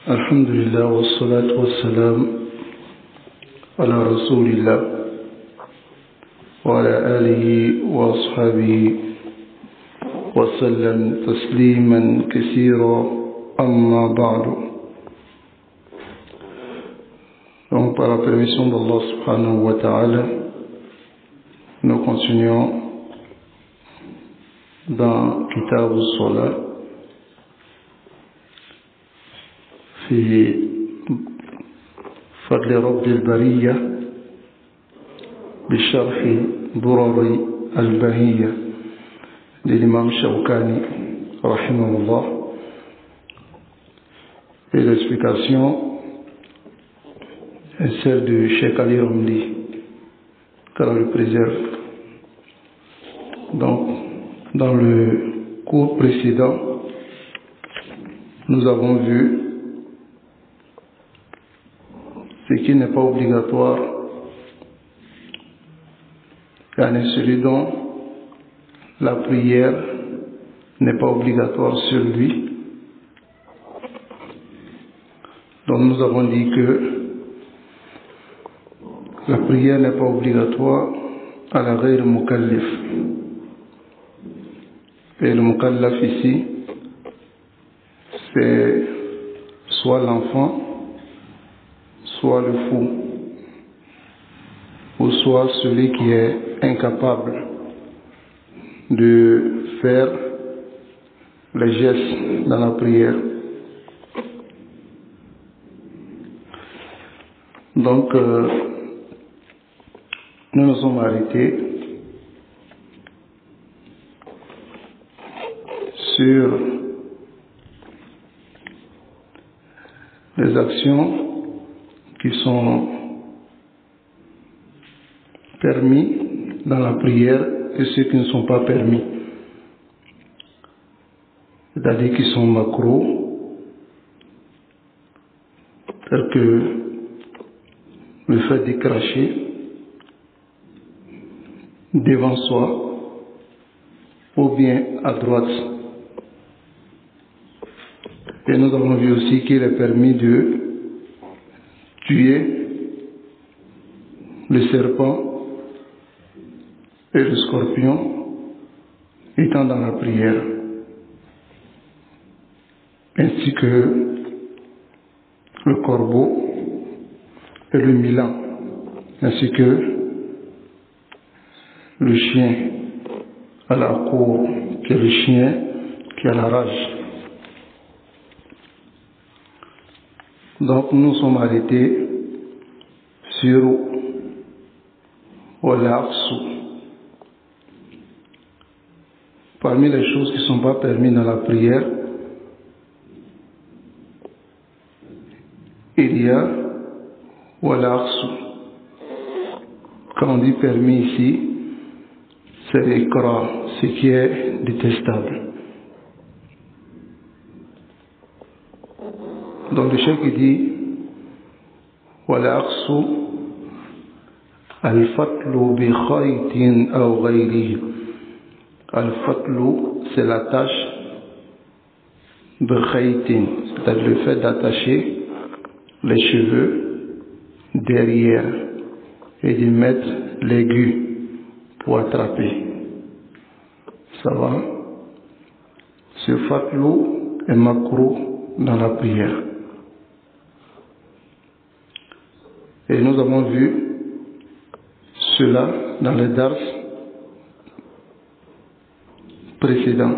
الحمد لله والصلاة والسلام على رسول الله وعلى آله وأصحابه وسلم تسليما كثيرا أما بعد. Donc par la permission d'Allah subhanahu wa ta'ala, nous continuons dans Kitab al-Salat في فضل رب البرية بشرح درر البهية للإمام Shawkani rahimahullah, et l'explication est celle de Cheikh Ali Ramli, qu'Allah le préserve. Donc dans le cours précédent, nous avons vu ce qui n'est pas obligatoire, car celui dont la prière n'est pas obligatoire sur lui. Donc nous avons dit que la prière n'est pas obligatoire à la ghayr mukallaf. Et le mukallaf ici, c'est soit l'enfant, soit le fou, ou soit celui qui est incapable de faire les gestes dans la prière. Donc, nous nous sommes arrêtés sur les actions qui sont permis dans la prière et ceux qui ne sont pas permis, c'est-à-dire qui sont macros, tels que le fait de cracher devant soi ou bien à droite. Et nous avons vu aussi qu'il est permis de tuer le serpent et le scorpion étant dans la prière, ainsi que le corbeau et le milan, ainsi que le chien à la cour, qui est le chien qui a la rage. Donc nous sommes arrêtés sur Wal-Aqsu. Parmi les choses qui ne sont pas permises dans la prière, il y a Wal-Aqsu. Quand on dit permis ici, c'est l'ikra, ce qui est détestable. Donc le cheikh dit Wal-Aqsu al-fatlu bi khaytin aw ghayrihi. Al-fatlu, c'est la tâche bi khaytin, c'est-à-dire le fait d'attacher les cheveux derrière et de mettre l'aigu pour attraper. Ça va? Ce fatlu est makruh dans la prière. Et nous avons vu cela dans les dars précédents.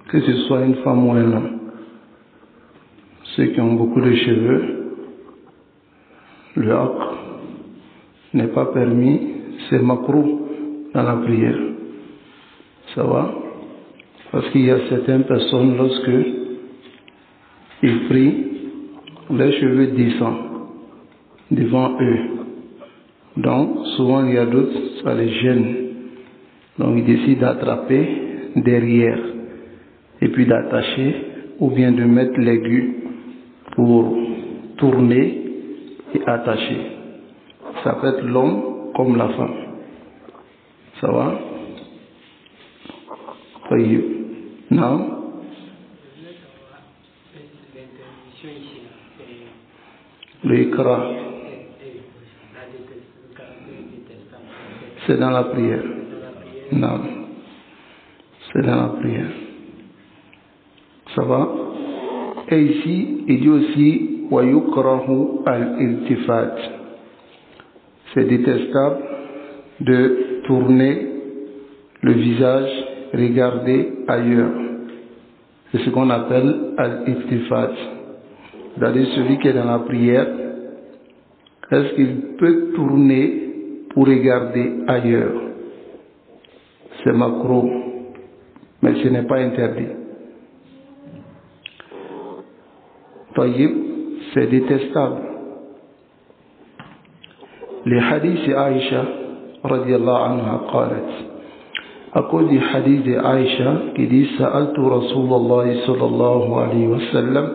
Que ce soit une femme ou un homme, ceux qui ont beaucoup de cheveux, le haq n'est pas permis, c'est makruh dans la prière. Ça va? Parce qu'il y a certaines personnes, lorsque ils prient, leurs cheveux descendent devant eux. Donc, souvent il y a d'autres, ça les gêne. Donc, ils décident d'attraper derrière et puis d'attacher ou bien de mettre l'aigu pour tourner et attacher. Ça peut être l'homme comme la femme. Ça va? Non? ikra. C'est dans la prière. Non. C'est dans la prière. Ça va? Et ici, il dit aussi wa yukrahu al-iltifat. C'est détestable de tourner le visage, regarder ailleurs. C'est ce qu'on appelle al-iltifat. C'est-à-dire celui qui est dans la prière, est-ce qu'il peut tourner pour regarder ailleurs? C'est makruh, mais ce n'est pas interdit. Taïb, c'est détestable. Les hadiths d'Aïcha, radiallahu anha, qalat. À cause du hadith d'Aïcha qui dit Sa'altu Rasulallah sallallahu alayhi wa sallam,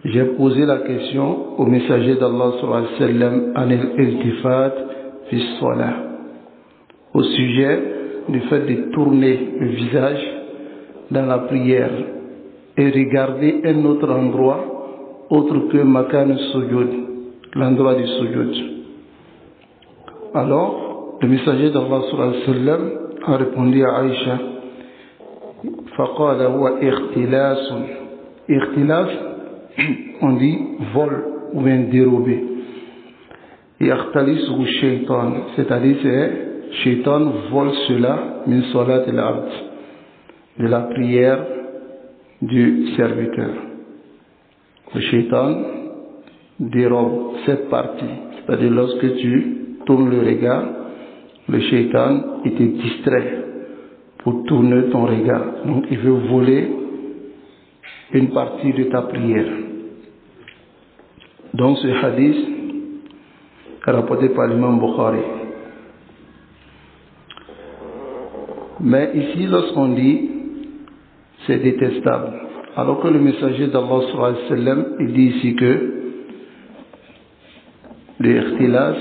j'ai posé la question au messager d'Allah sallallahu alayhi wa sallam an al-iltifat fi salah, au sujet du fait de tourner le visage dans la prière et regarder un autre endroit autre que makan sujud, l'endroit du sujud. Alors, le messager d'Allah sallallahu alayhi wa sallam a répondu à Aïcha, faqala huwa ikhtilas. Ikhtilas, on dit vol ou bien dérobé. Yakhtalisuhu shaytan, c'est-à-dire c'est shaytan vole cela min salat al-abd, de la prière du serviteur. Le shaytan dérobe cette partie, c'est-à-dire lorsque tu tournes le regard, le shaytan il te distrait pour tourner ton regard. Donc il veut voler une partie de ta prière. Donc ce hadith est rapporté par l'imam Bukhari. Mais ici lorsqu'on dit c'est détestable, alors que le messager d'Allah sallallahu alayhi wa sallam il dit ici que le ikhtilas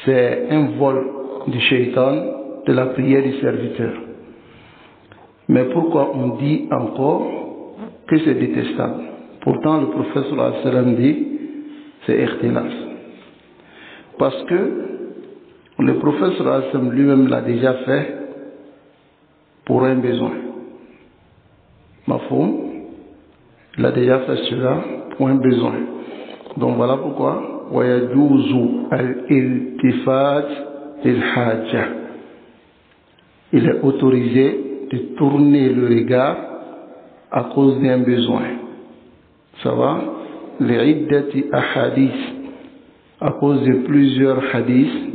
c'est un vol du shaitan de la prière du serviteur. Mais pourquoi on dit encore que c'est détestable? Pourtant le prophète sallallahu alayhi wa sallam dit c'est ikhtilas. Parce que le prophète sallallahu alayhi wa sallam lui-même l'a déjà fait pour un besoin. Mafhoum, il a déjà fait cela pour un besoin. Donc voilà pourquoi وَيَجُوزُ الْإِلْتِفَاتِ لِلْحَاجَةِ. Il est autorisé de tourner le regard à cause d'un besoin. Ça va? لِعِدَّةِ أَحَادِيث, à cause de plusieurs hadiths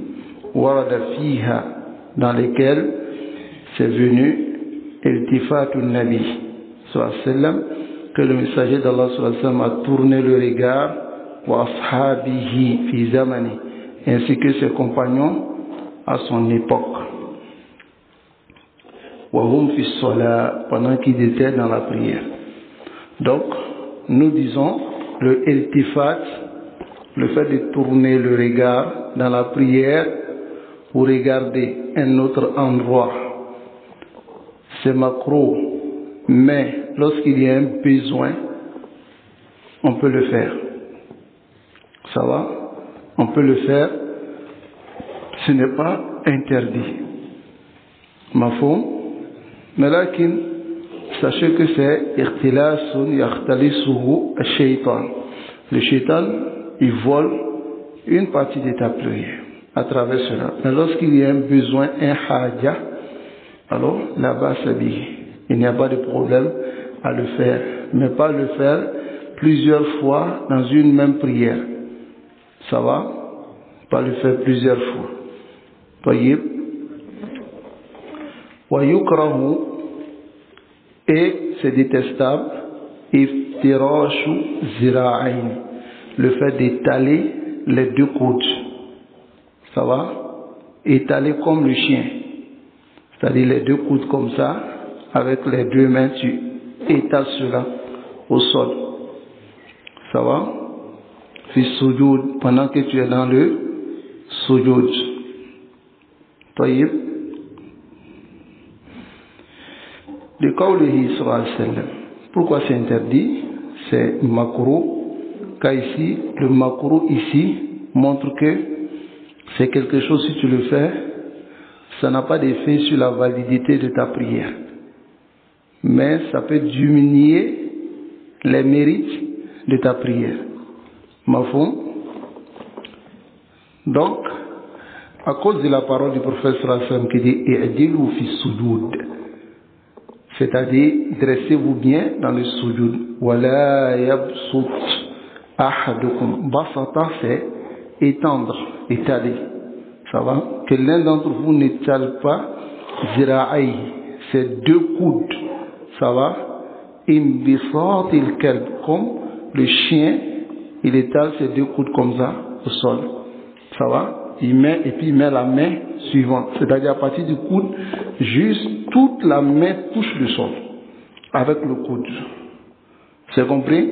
وَرَدَ فِيهَا, dans lesquels c'est venu الْتِفَاتُ النَّبِي sallallahu alayhi wa sallam, que le messager d'Allah sallallahu alayhi wa sallam a tourné le regard wa ashabihi fi zamani, ainsi que ses compagnons à son époque, wa hum fi salat, pendant qu'ils étaient dans la prière. Donc nous disons le iltifat, le fait de tourner le regard dans la prière pour regarder un autre endroit, c'est makruh, mais lorsqu'il y a un besoin, on peut le faire. Ça va? On peut le faire. Ce n'est pas interdit. Mafhum? Mais là, sachez que c'est ikhtilasun yakhtalisuhu ash-shaytan. Le shaytan, il vole une partie de ta prière à travers cela. Mais lorsqu'il y a un besoin, un haja, alors là-bas c'est bien. Il n'y a pas de problème à le faire, mais pas le faire plusieurs fois dans une même prière. Ça va? Pas le faire plusieurs fois. Tayyib. Wa yukrahu, et c'est détestable, iftirashu zira'ain, le fait d'étaler les deux coudes. Ça va? Étaler comme le chien. C'est-à-dire les deux coudes comme ça, avec les deux mains, tu étales cela au sol. Ça va? Fi sujud, pendant que tu es dans le sujud. Taïb. De qawlihi sallallahu alayhi wa sallam. Pourquoi c'est interdit? C'est makruh cas ici, le makruh ici montre que c'est quelque chose, si tu le fais, ça n'a pas d'effet sur la validité de ta prière. Mais ça peut diminuer les mérites de ta prière. Mafhum? Donc, à cause de la parole du prophète sallallahu alayhi wa sallam qui dit i'dilu fi sujud, c'est-à-dire dressez-vous bien dans le sujud. Wala yabsut ahadukum. Basata, c'est étendre, étaler. Ça va? Que l'un d'entre vous n'étale pas zira'aï, c'est 2 coudes. Ça va? Imbisat kalb, comme le chien, il étale ses 2 coudes comme ça au sol. Ça va? Il met et puis il met la main suivante, c'est-à-dire à partir du coude, juste toute la main touche le sol avec le coude. C'est compris?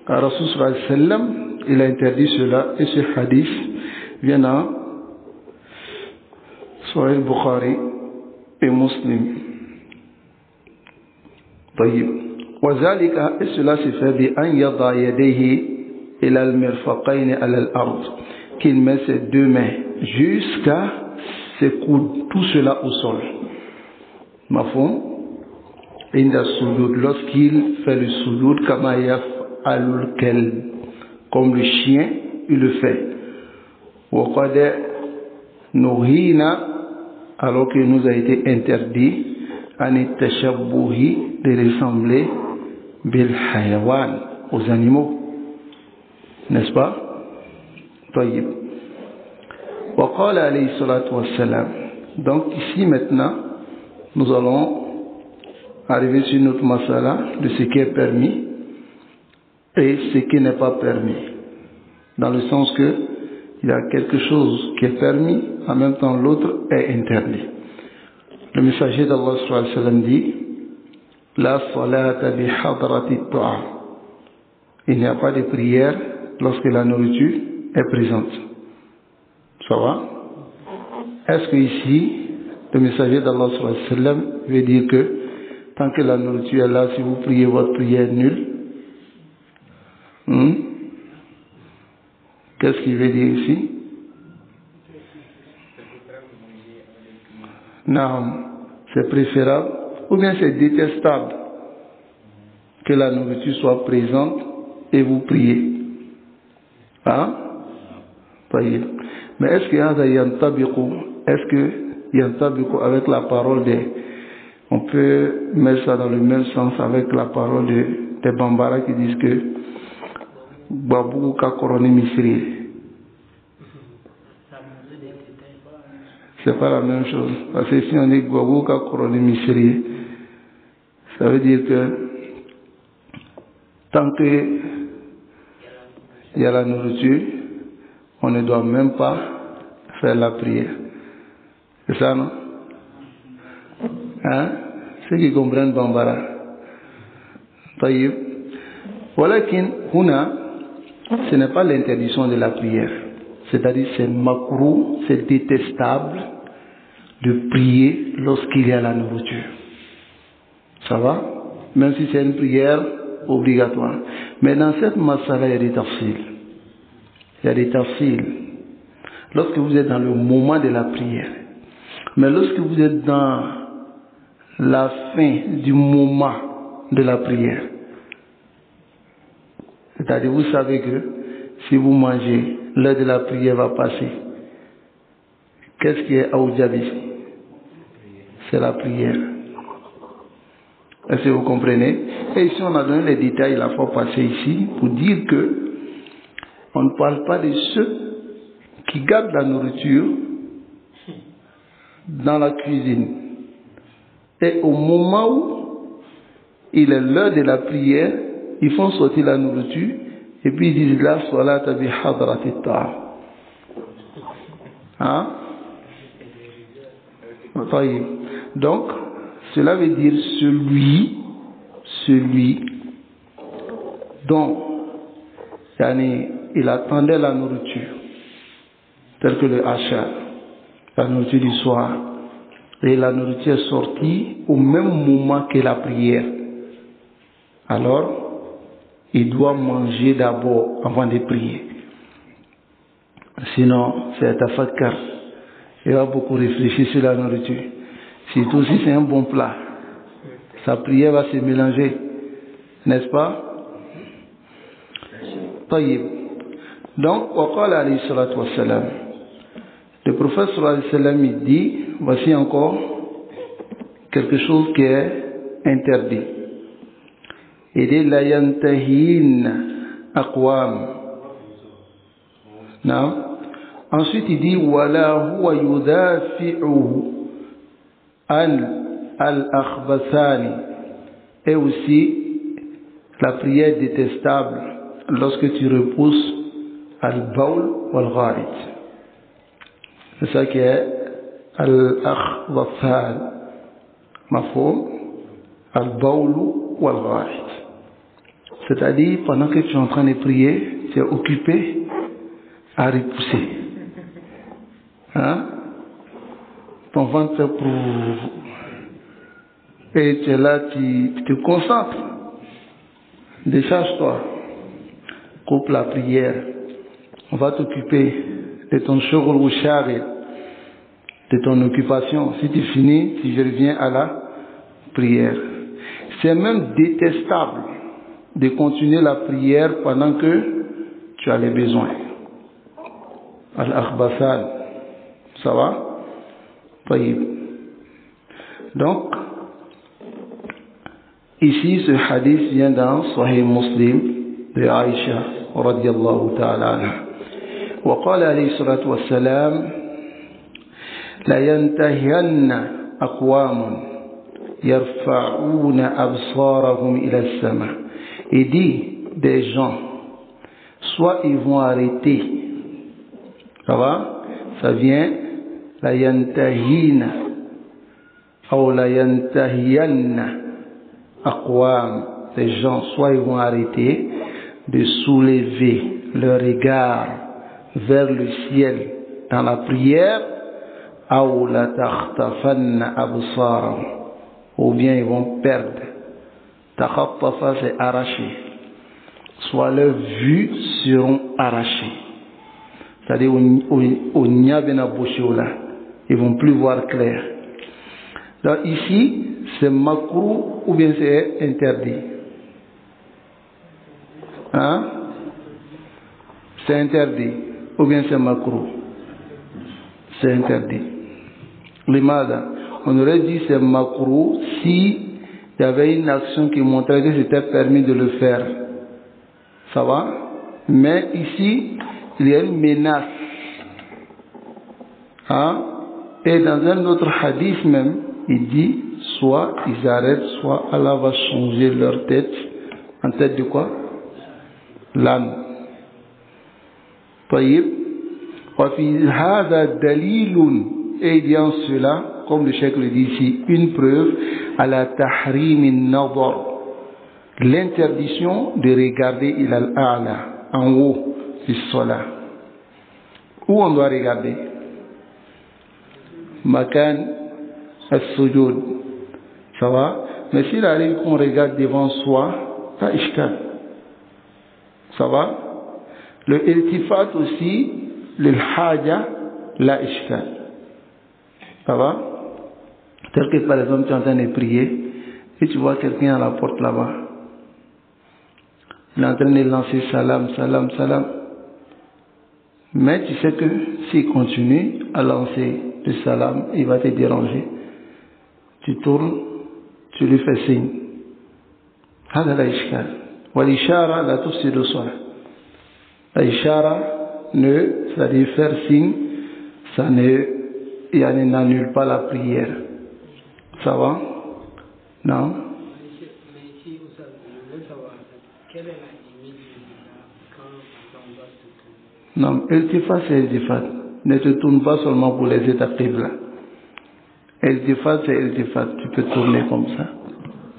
Car Rasul sallallahu alayhi wa sallam, il a interdit cela et ce hadith vient dans Sahih Bukhari et Muslim. طيب وذلك et cela se fait بأن يضع يديه إلى المرفقين على الأرض, qu'il met ses 2 mains jusqu'à ses coudes, tout cela au sol. Mafhum? Inda sujud, lorsqu'il fait le sujud, kama yaf'alul kalb, comme le chien, il le fait. Wa qad nuhina, alors qu'il nous a été interdit, an tashabbuhi, de ressembler bil hayawan, aux animaux, n'est-ce pas? طيب. وقال عليه الصلاة والسلام. Donc ici maintenant, nous allons arriver sur notre masala de ce qui est permis et ce qui n'est pas permis. Dans le sens que il y a quelque chose qui est permis, en même temps l'autre est interdit. Le messager d'Allah sallallahu alayhi wa sallam dit La salata bi hadrati ta'a. Il n'y a pas de prière lorsque la nourriture est présente. Ça va? Est-ce que ici, le messager d'Allah sallallahu alayhi wa sallam veut dire que tant que la nourriture est là, si vous priez, votre prière est nulle? Qu'est-ce qu'il veut dire ici? Non, c'est préférable, ou bien c'est détestable que la nourriture soit présente et vous priez. Hein? Mais est-ce que yantabiqu avec la parole des... On peut mettre ça dans le même sens avec la parole des Bambara qui disent que Babou ka koroni misri. C'est pas la même chose. Parce que si on dit Babou ka koroni misri, ça veut dire que tant que il y a la nourriture, on ne doit même pas faire la prière. C'est ça, non? Hein? Ceux qui comprennent Bambara. Taïb. Voilà qu'huna, ce n'est pas l'interdiction de la prière. C'est-à-dire c'est makruh, c'est détestable de prier lorsqu'il y a la nourriture. Ça va? Même si c'est une prière obligatoire. Mais dans cette masala, il y a des tafsils. Il y a des tafsils. Lorsque vous êtes dans le moment de la prière. Mais lorsque vous êtes dans la fin du moment de la prière, c'est-à-dire vous savez que si vous mangez, l'heure de la prière va passer. Qu'est-ce qui est aoudjab ici? C'est la prière. Est-ce que vous comprenez? Et ici on a donné les détails la fois passée ici pour dire que on ne parle pas de ceux qui gardent la nourriture dans la cuisine. Et au moment où il est l'heure de la prière, ils font sortir la nourriture et puis ils disent la salata bi hadrati ta'a. Hein? Donc, cela veut dire celui dont il attendait la nourriture, tel que le hachar, la nourriture du soir, et la nourriture est sortie au même moment que la prière. Alors, il doit manger d'abord avant de prier. Sinon, c'est tafakkar. Il va beaucoup réfléchir sur la nourriture. Surtout si c'est un bon plat. Sa prière va se mélanger. N'est-ce pas? طيب. Donc, وقال عليه الصلاة والسلام, le prophète sallallahu alayhi wa sallam, il dit, voici encore quelque chose qui est interdit. Il dit, la yantahin aqwam. Non? Ensuite, il dit, wala huwa yudafi'u al-akhbathani. Et aussi, la prière détestable lorsque tu repousses al-bawl wal-gharit. C'est ça qui est al-akhbathan. Mafhum? Al-bawl wal-gharit. C'est-à-dire, pendant que tu es en train de prier, tu es occupé à repousser. Hein? Ton ventre fait pour... Et tu es là, tu te concentres. Décharge-toi. Coupe la prière. On va t'occuper de ton shughul ou shari, de ton occupation. Si tu finis, tu reviens à la prière. C'est même détestable de continuer la prière pendant que tu as les besoins. Al-akhbasan. Ça va? Taïb. Donc, ici, ce hadith vient dans Sahih Muslim de Aïcha radiyallahu ta'ala anha. وقال عليه الصلاة والسلام لا ينتهين أقوام يرفعون أبصارهم إلى السماء. Il dit des gens, soit ils vont arrêter, ça va, ça vient la yantahina ou la yantahiyanna aqwam, des gens, soit ils vont arrêter de soulever leur regard vers le ciel dans la prière, ou la takhtafanna absarahum, ou bien ils vont perdre. Takhattafa, c'est arracher, soit leurs vues seront arrachées. C'est-à-dire, au nyabena bouchoula, ils vont plus voir clair. Donc ici, c'est makrou ou bien c'est interdit. Hein? C'est interdit ou bien c'est makrou. C'est interdit. Limada, on aurait dit c'est makrou si il y avait une action qui montrait que c'était permis de le faire. Ça va? Mais ici, il y a une menace. Hein? Et dans un autre hadith même, il dit, soit ils arrêtent, soit Allah va changer leur tête. En tête de quoi? L'âne. طيب. وفي هذا دليل. Et il y a en cela, comme le cheikh le dit ici, une preuve à la tahrim an-nadar, l'interdiction de regarder ila al-a'la, en haut du salat. Où on doit regarder? Makan as-sujud. Ça va? Mais s'il arrive qu'on regarde devant soi, pas ishkal. Ça va? Le iltifat aussi, le haja, la ishkal. Ça va? Tel que par exemple tu es en train de prier et tu vois quelqu'un à la porte là-bas. Il est en train de lancer salam, salam, salam. Mais tu sais que s'il continue à lancer le salam, il va te déranger. Tu tournes, tu lui fais signe. هذا لا إشكال. والإشارة لا تفسد الصلاة. l'ishara ne, c'est-à-dire faire signe, ça n'annule pas la prière. Ça va? Non? Mais ici, je veux savoir, quelle est la limite quand on doit se tourner? Non, iltifat c'est iltifat. Ne te tourne pas seulement pour les étapes qibla. Iltifat c'est iltifat. Tu peux tourner comme ça.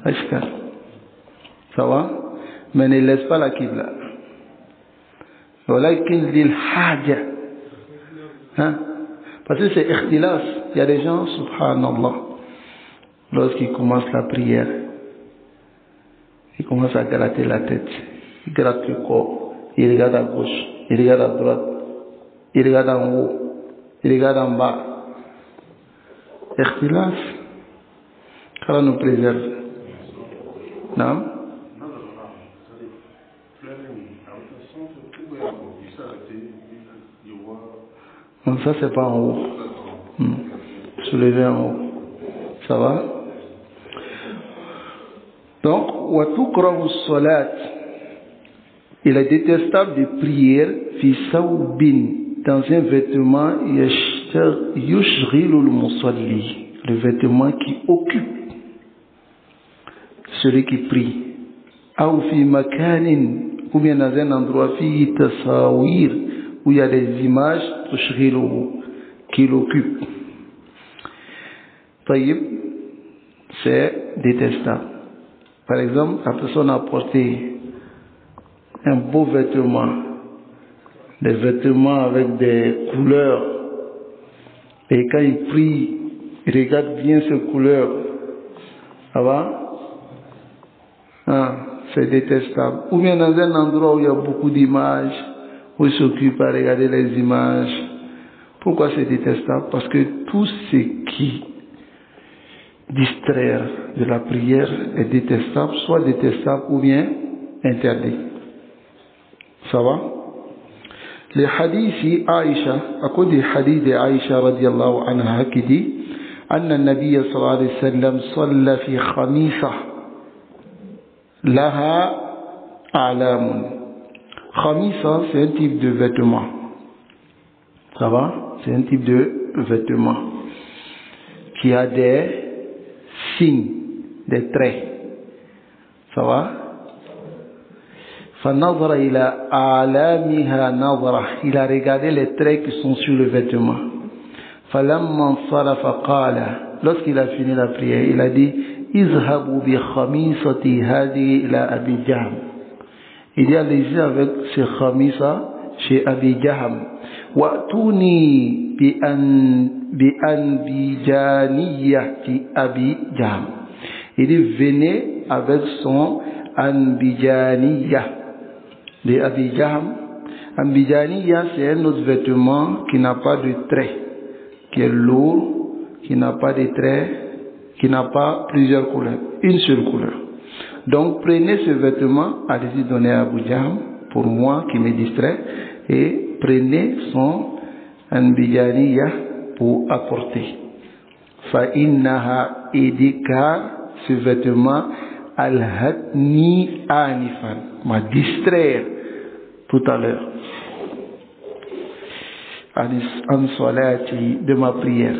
Ashkar. Ça va? Mais ne laisse pas la qibla. ولكن للحاجة. Hein? Parce que c'est ikhtilas. Il y a des gens, subhanallah, lorsqu'ils commencent la prière, ils commencent à gratter la tête. il gratte le corps, il regarde à gauche, il regarde à droite, il regarde en haut, il regarde en bas. Ikhtilaf, qu'Allah nous préserve. Non? Non, ça c'est pas en haut. Soulever en haut. Ça va? Donc, wa tukrahu salat. Il est détestable de prier fi sawbin, dans un vêtement yushghilu al-musalli, le vêtement qui occupe celui qui prie. Ou fi makanin, ou bien dans un endroit fi tasawir, où il y a des images qui l'occupent. Taïb, c'est détestable. Par exemple, la personne a porté un beau vêtement, des vêtements avec des couleurs, et quand il prie, il regarde bien ces couleurs. Ça va? C'est détestable. Ou bien dans un endroit où il y a beaucoup d'images, où il s'occupe à regarder les images. Pourquoi c'est détestable? Parce que tout ce qui distrait de la prière est détestable, soit détestable ou bien interdit. Ça va? Les hadiths Aïcha, à cause des hadiths d'Aïcha radiallahu anha qui dit أن النبي صلى الله عليه وسلم صلى في خميصة لها أعلام. Khamisa, c'est un type de vêtement. Ça va? C'est un type de vêtement qui a des signes, des traits. Ça va? فَنَظَرَ إِلَىٰ أَعْلَامِهَا نَظَرَةً. Il a regardé les traits qui sont sur le vêtement. فَلَمَّا انصَرَفَ قَالَ. Lorsqu'il a fini la prière, il a dit اذهبوا بخميصتي هذه إلى أبي جهم. Il dit allez-y avec ce khamisa chez Abi Jaham. Wa'tuni bi-anbijaniyati Abi Jaham. Il dit venez avec son anbijaniya de Abi Jaham. Anbijaniya, c'est un autre vêtement qui n'a pas de traits, qui est lourd, qui n'a pas de traits, qui n'a pas plusieurs couleurs, une seule couleur. Donc prenez ce vêtement, allez-y donner à Abu Jahm pour moi qui me distrait, et prenez son anbijaniya pour apporter. Fa innaha idika, ce vêtement alhatni anifan, m'a distrait tout à l'heure. An salati, de ma prière.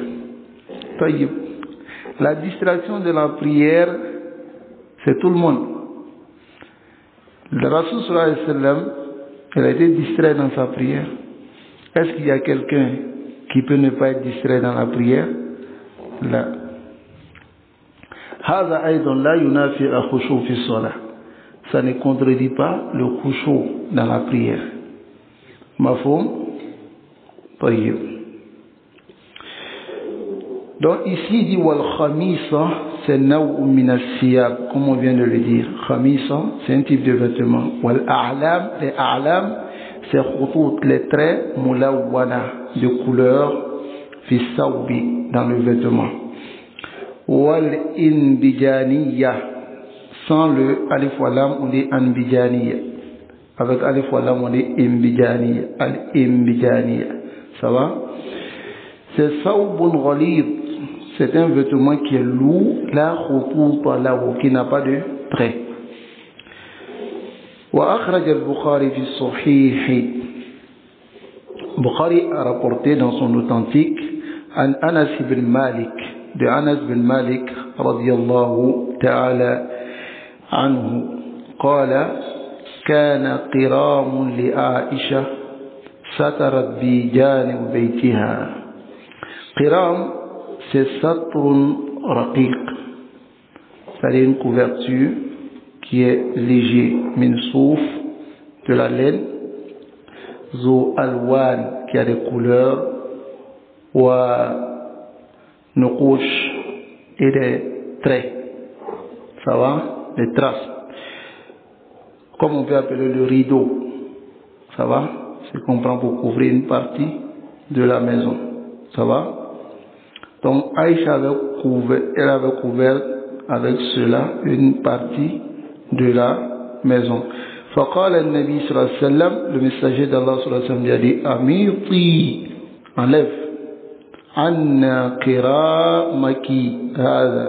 Taïb. La distraction de la prière, c'est tout le monde. Le Rasul sallallahu alayhi wa sallam, il a été distrait dans sa prière. Est-ce qu'il y a quelqu'un qui peut ne pas être distrait dans la prière? Là. هذا أيضا لا ينافي الخشوع في الصلاة. Ça ne contredit pas le khushu dans la prière. Mafhum? طيب. Donc ici il dit wal khamisa, c'est naw min as-siyab, comme on vient de le dire. Khamisa, c'est un type de vêtement. Wal a'lam, les a'lam, c'est khutut, les traits mulawwana, de couleur fi sawbi, dans le vêtement. Wal inbijaniya, sans le alif wa lam on dit anbijaniya, avec alif wa lam on dit imbijaniya, al imbijaniya. Ça va? C'est sawbun ghalid, c'est un vêtement qui est lourd, la khututa lahu, qui n'a pas de trait. Wa akhraj al-Bukhari fi sahih. Bukhari a rapporté dans son authentique an Anas ibn Malik, de Anas bin Malik radiyallahu ta'ala anhu, قال كان قرام لعائشة سترت بجانب بيتها. Qiram, c'est satrun raqiq, c'est-à-dire une couverture qui est léger, min souf, de la laine, zo alwan, qui a des couleurs, wa nukush, et des traits, ça va, des traces. comme on peut appeler le rideau. Ça va? C'est qu'on prend pour couvrir une partie de la maison. Ça va? Donc Aïcha elle avait couvert avec cela une partie de la maison. فقال النبي صلى الله عليه وسلم, le messager d'Allah صلى الله عليه وسلم lui a dit, أميطي, enlève, عنا كرامك هذا,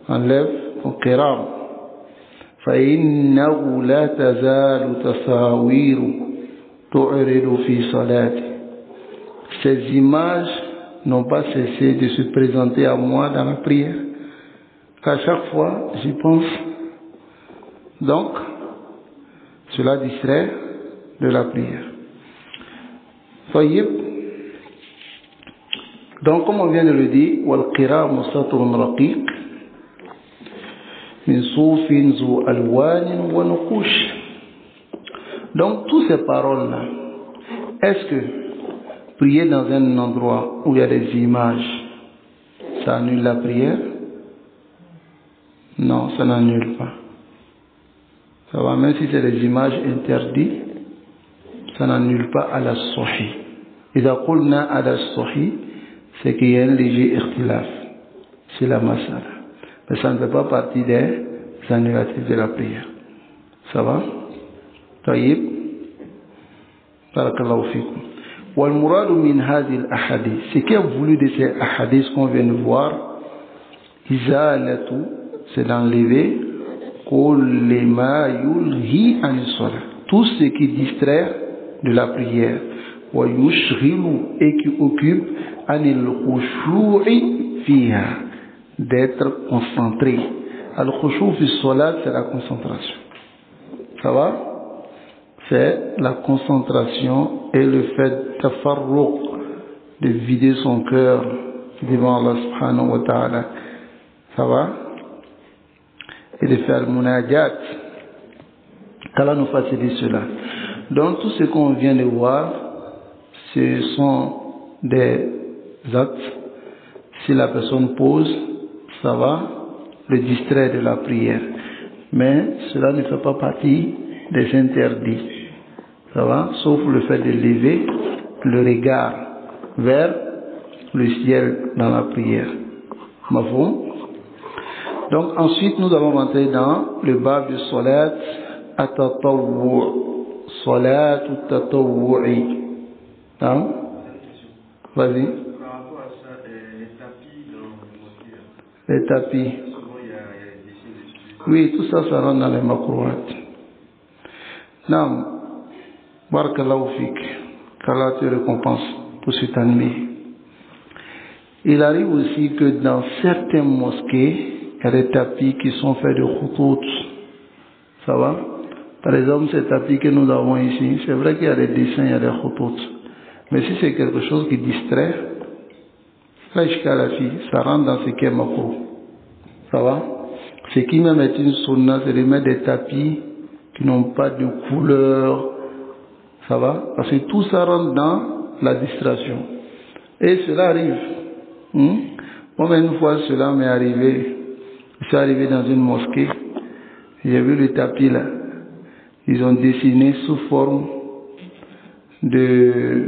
enlève ton kiram, فإنه لا تزال تصاوير تعرض في صلاتي. Ces images n'ont pas cessé de se présenter à moi dans la prière. À chaque fois, j'y pense. Donc, cela distrait de la prière. Donc, comme on vient de le dire, وَالْقِرَامُ سَطْرٌ رَقِيقٌ مِنْ صُوفٍ ذُو أَلْوَانٍ وَنُقُوشٍ. Donc, toutes ces paroles-là, est-ce que prier dans un endroit où il y a des images, ça annule la prière? Non, ça n'annule pas. Ça va, même si c'est des images interdites, ça n'annule pas à la sahih. إذا قلنا على الصحيح, c'est qu'il y a un léger ikhtilaf, c'est la masala. Mais ça ne fait pas partie des annulatifs de la prière. Ça va? طيب. Barakallahu fikum. والمراد من هذه الأحاديث, ce qui est voulu de ces ahadiths qu'on vient de voir, إزالة, c'est d'enlever كل ما يلهي عن الصلاة, tout ce qui distrait de la prière, ويشغل, et qui occupe عن الخشوع فيها, d'être concentré. الخشوع في الصلاة, c'est la concentration. Ça va? C'est la concentration et le fait tafarruq, de vider son cœur devant Allah subhanahu wa ta'ala. Ça va? Et de faire munajat. qu'Allah nous facilite cela. Donc tout ce qu'on vient de voir, ce sont des actes. Si la personne pose, ça va le distraire de la prière. Mais cela ne fait pas partie des interdits. Ça va, sauf le fait de lever le regard vers le ciel dans la prière. Mafhum? Donc ensuite nous allons rentrer dans le bab de salat at-tatawwu'. Salat at-tatawwu'i. Hein? Vas-y. Par rapport à ça, les tapis dans le mosquée. Les tapis. Souvent il y a des dessins dessus. Oui, tout ça, ça rentre dans les makrouhat. Naam. Barakallahu fik. Qu'Allah te récompense pour cet ennemi. Il arrive aussi que dans certaines mosquées, il y a des tapis qui sont faits de khoutout. Ça va? Par exemple, ces tapis que nous avons ici, c'est vrai qu'il y a des dessins, il y a des khoutout. Mais si c'est quelque chose qui distrait, là, jusqu'à la fille, ça rentre dans ce qui est makrou. Ça va? Ce qui même est une sunna, c'est de mettre des tapis qui n'ont pas de couleur. Ça va? Parce que tout ça rentre dans la distraction. Et cela arrive. Moi, une fois, cela m'est arrivé. Je suis arrivé dans une mosquée. J'ai vu le tapis là. Ils ont dessiné sous forme de...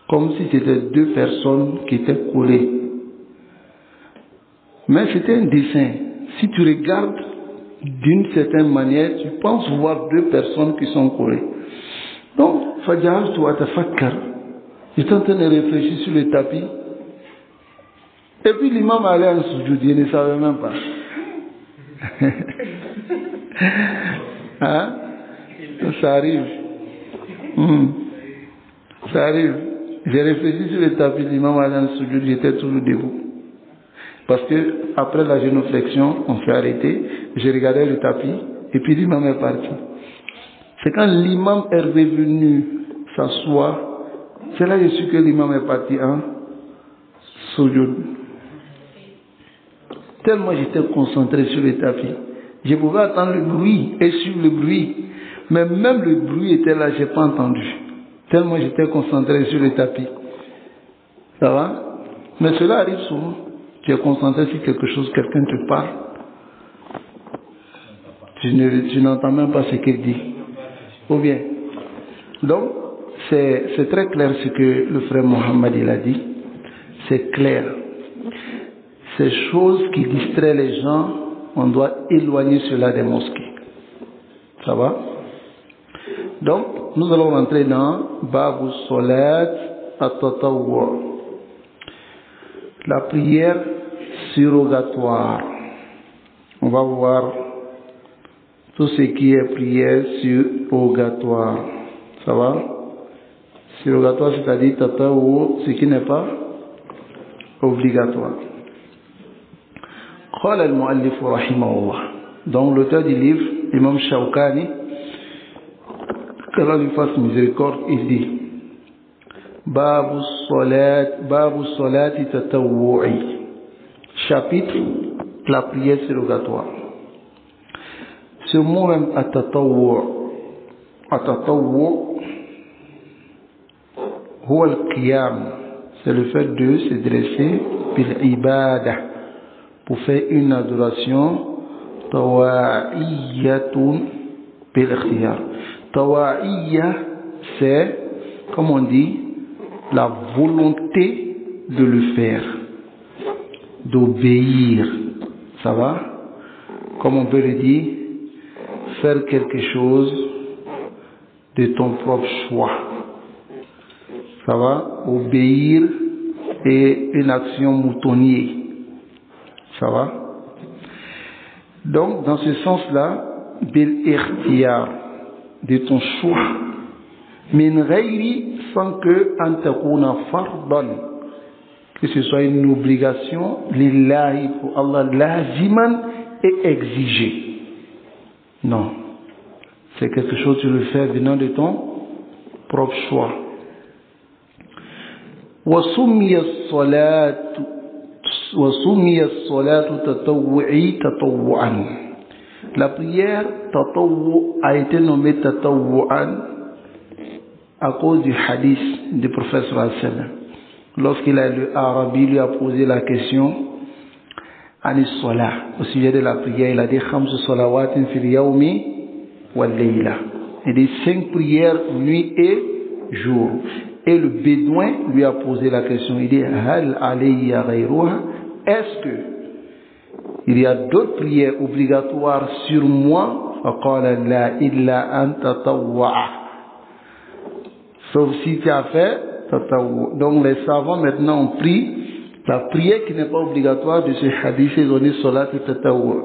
comme si c'était deux personnes qui étaient collées. Mais c'était un dessin. Si tu regardes d'une certaine manière, tu penses voir deux personnes qui sont collées. Donc, Fajal, tu vas te fakkar. J'étais en train de réfléchir sur le tapis. Et puis l'imam allait en soujoud, il ne savait même pas. Hein? Ça arrive. Ça arrive. J'ai réfléchi sur le tapis, l'imam allait en soujoud, j'étais toujours debout. Parce que après la génuflexion, on s'est arrêté, j'ai regardé le tapis, et puis l'imam est parti. C'est quand l'imam est revenu s'asseoir, c'est là que je suis que l'imam est parti en soujoud. Tellement j'étais concentré sur le tapis. Je pouvais entendre le bruit et suivre le bruit. Mais même le bruit était là, je n'ai pas entendu. Tellement j'étais concentré sur le tapis. Ça va? Mais cela arrive souvent. Tu es concentré sur quelque chose, quelqu'un te parle. Je n'entends même pas ce qu'il dit. Ou bien. Donc, c'est très clair ce que le frère Mohammed il a dit. C'est clair. Ces choses qui distraient les gens, on doit éloigner cela des mosquées. Ça va? Donc, nous allons rentrer dans Babu Salat at-Tatawwu'. La prière surrogatoire. On va voir tout ce qui est prière surrogatoire. Ça va? Surrogatoire, c'est-à-dire Tatawwu', ce qui n'est pas obligatoire. قال المؤلف رحمه الله. Donc l'auteur du livre, Imam Shawkani, qu'Allah lui fasse miséricorde, il dit Babu Salati Tatawwu'i. Chapitre la prière surrogatoire. Ce mot même At-Tatawwu' huwa al-qiyam, c'est le fait de se dresser bil ibadah, pour faire une adoration tawa'iyyatun bil ikhtiyar. Tawa'iyya, c'est, comme on dit, la volonté de le faire, d'obéir. Ça va? Comme on peut le dire, faire quelque chose de ton propre choix. Ça va? Obéir est une action moutonnière. Ça va? Donc, dans ce sens-là, bil ikhtiyar, de ton choix, min ghayri, sans que an takuna fardan, que ce soit une obligation, lillahi, pour Allah, laziman, et exigé. Non. C'est quelque chose que tu le fais venant de ton propre choix. Wa summiya as-salatu tatawwu'i tatawwu'an. La prière tatawwu' a été nommée tatawwu'an à cause du hadith du prophète sallallahu alayhi wa sallam. Lorsqu'il a lu Arabi, lui a posé la question anis salat, au sujet de la prière, il a dit khamsu salawatin fil yawmi wal layla. Il dit 5 prières nuit et jour. Et le bédouin lui a posé la question, il dit hal alayya ghayruha, est-ce que il y a d'autres prières obligatoires sur moi? Faqala la illa an tatawwa'a, sauf si tu as fait tatawwu'. Donc les savants maintenant ont pris la prière qui n'est pas obligatoire de ce hadith et donné salat et tatawwu'.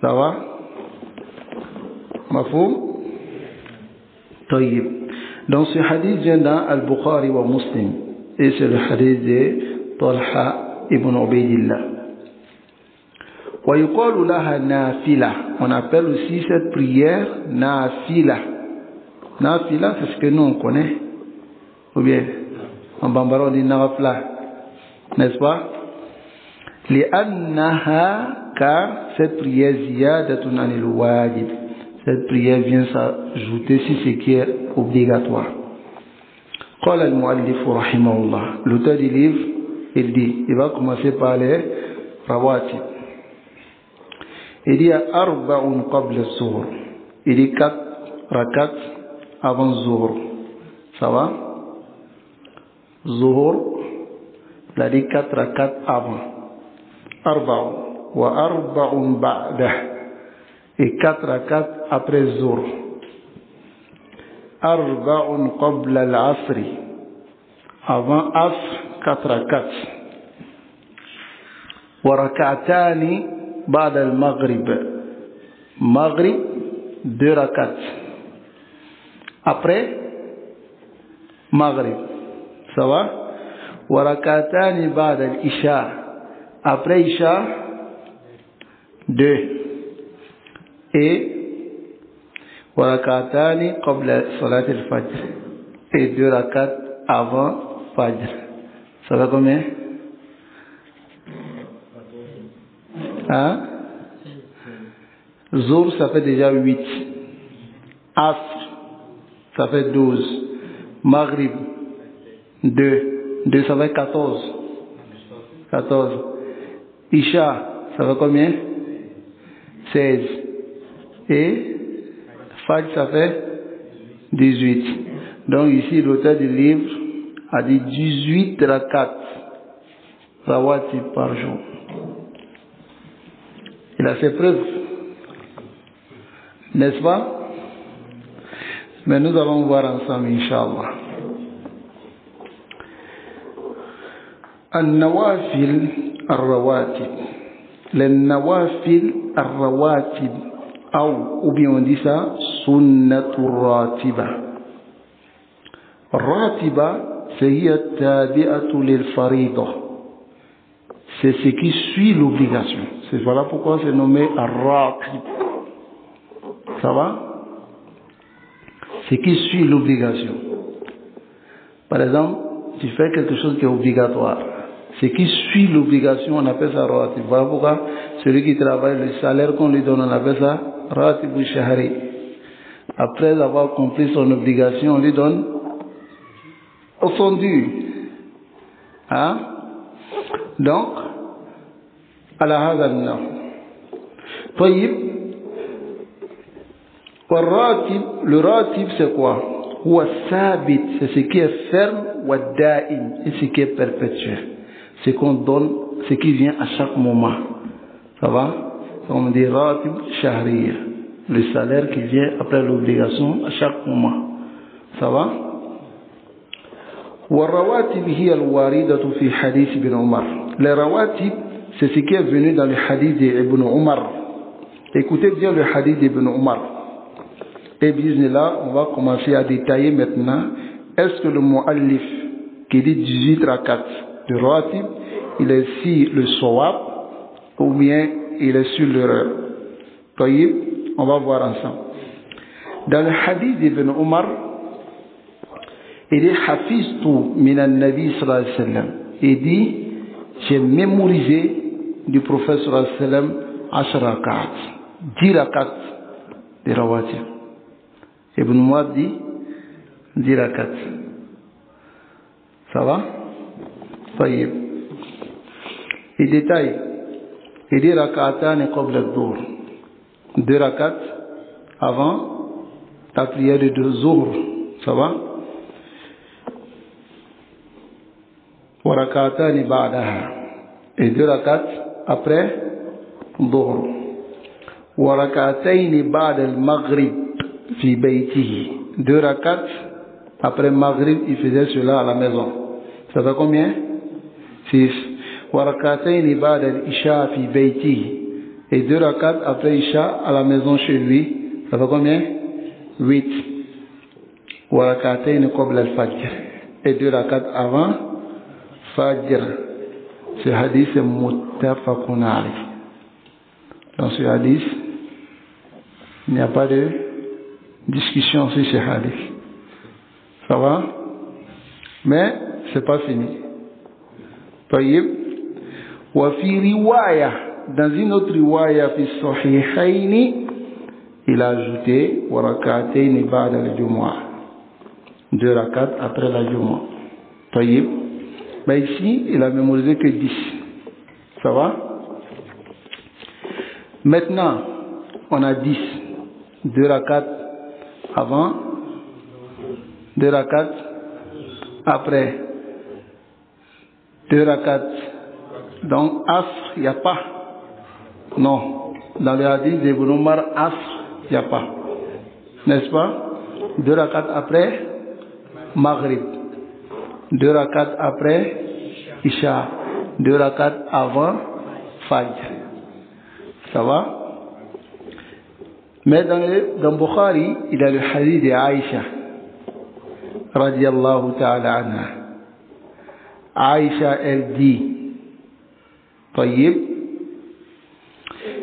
Ça va? Mafhum? Tayyib. Donc ce hadith vient dans Al-Bukhari wa Muslim, et c'est le hadith de Talha ibn Ubaydillah. Wa yuqalu laha nafila. On appelle aussi cette prière nafila. Nafila, c'est ce que nous on connaît. Ou bien, en bambara on dit nafla, n'est-ce pas? Li'annaha, car cette prière ziyadatun anil wajib. Cette prière vient s'ajouter sur ce qui est obligatoire. Qala al-muallif rahimahullah. L'auteur du livre, il dit, il va commencer par les rawatib. Il dit arba'un qabla az-zuhr. Il dit 4 rakat avant zuhr. Ça va? Zuhr, il a dit 4 rakat avant. Arba'un wa arba'un ba'dah. Et 4 rakat après zuhr. Arba'un qabla al-asri. Avant asr, 4 rakat. Wa rak'atani ba'da al-maghrib. Maghrib, 2 rakat. Après maghrib. Ça va? Wa rak'atani ba'da al-isha. Après isha, 2. Et warakatani qabla salat al-fajr, et 2 rakat avant fajr. Ça va combien? Hein? Zour, ça fait déjà 8. Asr, ça fait 12. Maghrib, 2. 2, ça fait 14. 14. Isha, ça fait combien? 16. Et Fajr, ça fait 18. Donc ici, l'auteur du livre a dit 18 rakat rawatib par jour. Il a ses preuves. N'est-ce pas? Mais nous allons voir ensemble, Inch'Allah. النوافل الرواتب. Les nawafil الرواتب ou bien on dit ça سنة الراتبة. الراتبة هي التابعة للفريضة. C'est ce qui suit l'obligation. C'est voilà pourquoi c'est nommé ratib. Ça va? Ce qui suit l'obligation. Par exemple, tu fais quelque chose qui est obligatoire. Ce qui suit l'obligation, on appelle ça ratib. Voilà pourquoi celui qui travaille, le salaire qu'on lui donne, on appelle ça ratib ou shahri. Après avoir accompli son obligation, on lui donne son dû. Hein? Donc, على هذا النحو. طيب. والراتب, le ratib c'est quoi? هو الثابت, c'est ce qui est ferme, والدائم, et ce qui est perpétuel. Ce qu'on donne, ce qui vient à chaque moment. Ça va? On dit ratib shahriya, le salaire qui vient après l'obligation à chaque moment. Ça va? والرواتب هي الواردة في حديث ابن عمر. Les rawatib, c'est ce qui est venu dans le hadith d'Ibn Omar. Écoutez bien le hadith d'Ibn Omar. Et bien là, on va commencer à détailler maintenant. Est-ce que le mu'allif qui dit 18 rakat de rawatib, il est sur le sawab ou bien il est sur l'erreur? On va voir ensemble. Dans le hadith d'Ibn Omar, il dit Hafiztu min al-Nabi sallallahu alayhi wa sallam. Il dit j'ai mémorisé du prophète sallallahu alayhi wa sallam 10 rakat, 10 rakat de rawatib. Ibn Omar dit 10 rakat. Ça va? طيب. Il détaille. Il dit rakatan qabla al-dhuhr. 2 rakat avant la prière de Zuhr. Ça va? وركعتان بعدها et 2 rakat après Dhuhr. وركعتين بعد المغرب في بيته. 2 rakat après Maghrib, il faisait cela à la maison. Ça fait combien? 6. وركعتين بعد الإشاء في بيته et 2 rakat après Isha à la maison chez lui. Ça fait combien? 8. وركعتين قبل الفجر et 2 rakat avant Fajr. Ce hadith est muttafaqun alayh. Dans ce hadith, il n'y a pas de discussion sur ce hadith. Ça va? Mais c'est pas fini. طيب. وفي رواية, dans une autre riwaya في الصحيحين, il a ajouté وركعتين بعد الجمعة. 2 rakat après la Jumu'ah. طيب. Mais ici, il a mémorisé que 10. Ça va? Maintenant, on a 10. 2 rakat avant, 2 rakat après, 2 rakat. Donc, Asr, il n'y a pas. Non. Dans le hadith d'Ibn Omar, Asr, il n'y a pas. N'est-ce pas? 2 rakat après, Maghrib. 2 rakat après Isha, 2 rakat avant Fajr. Ça va? Mais dans Bukhari, il y a le hadith de Aïcha radiyallahu ta'ala anha. Aïcha, elle dit طيب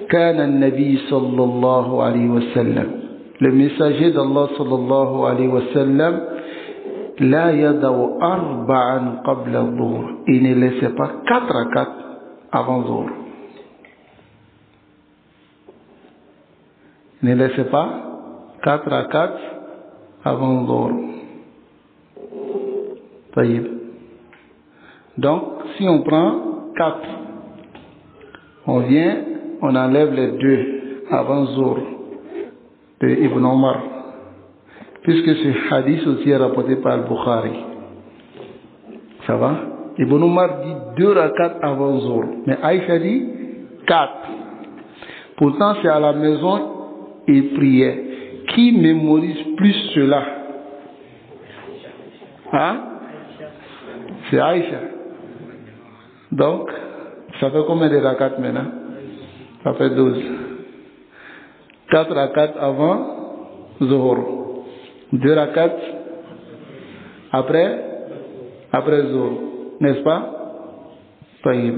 كان النبي صلى الله عليه وسلم, le messager d'Allah صلى الله عليه وسلم, لا يدعو 4 قبل الظهر. Il ne laissait pas 4 rakat avant Zuhr. Il ne laissait pas 4 rakat avant Zuhr. طيب. Donc, si on prend 4, on vient, on enlève les 2 avant Zohr de Ibn Omar, puisque ce hadith aussi est rapporté par Al-Bukhari. Ça va? Ibn Omar dit 2 rakats avant Zohr, mais Aïcha dit 4. Pourtant, c'est à la maison et priait. Qui mémorise plus cela? Hein? C'est Aïcha. Donc, ça fait combien de rakats maintenant? Ça fait 12. 4 rakats avant Zohr. 2 rakats après Zohr. N'est-ce pas? Taïb.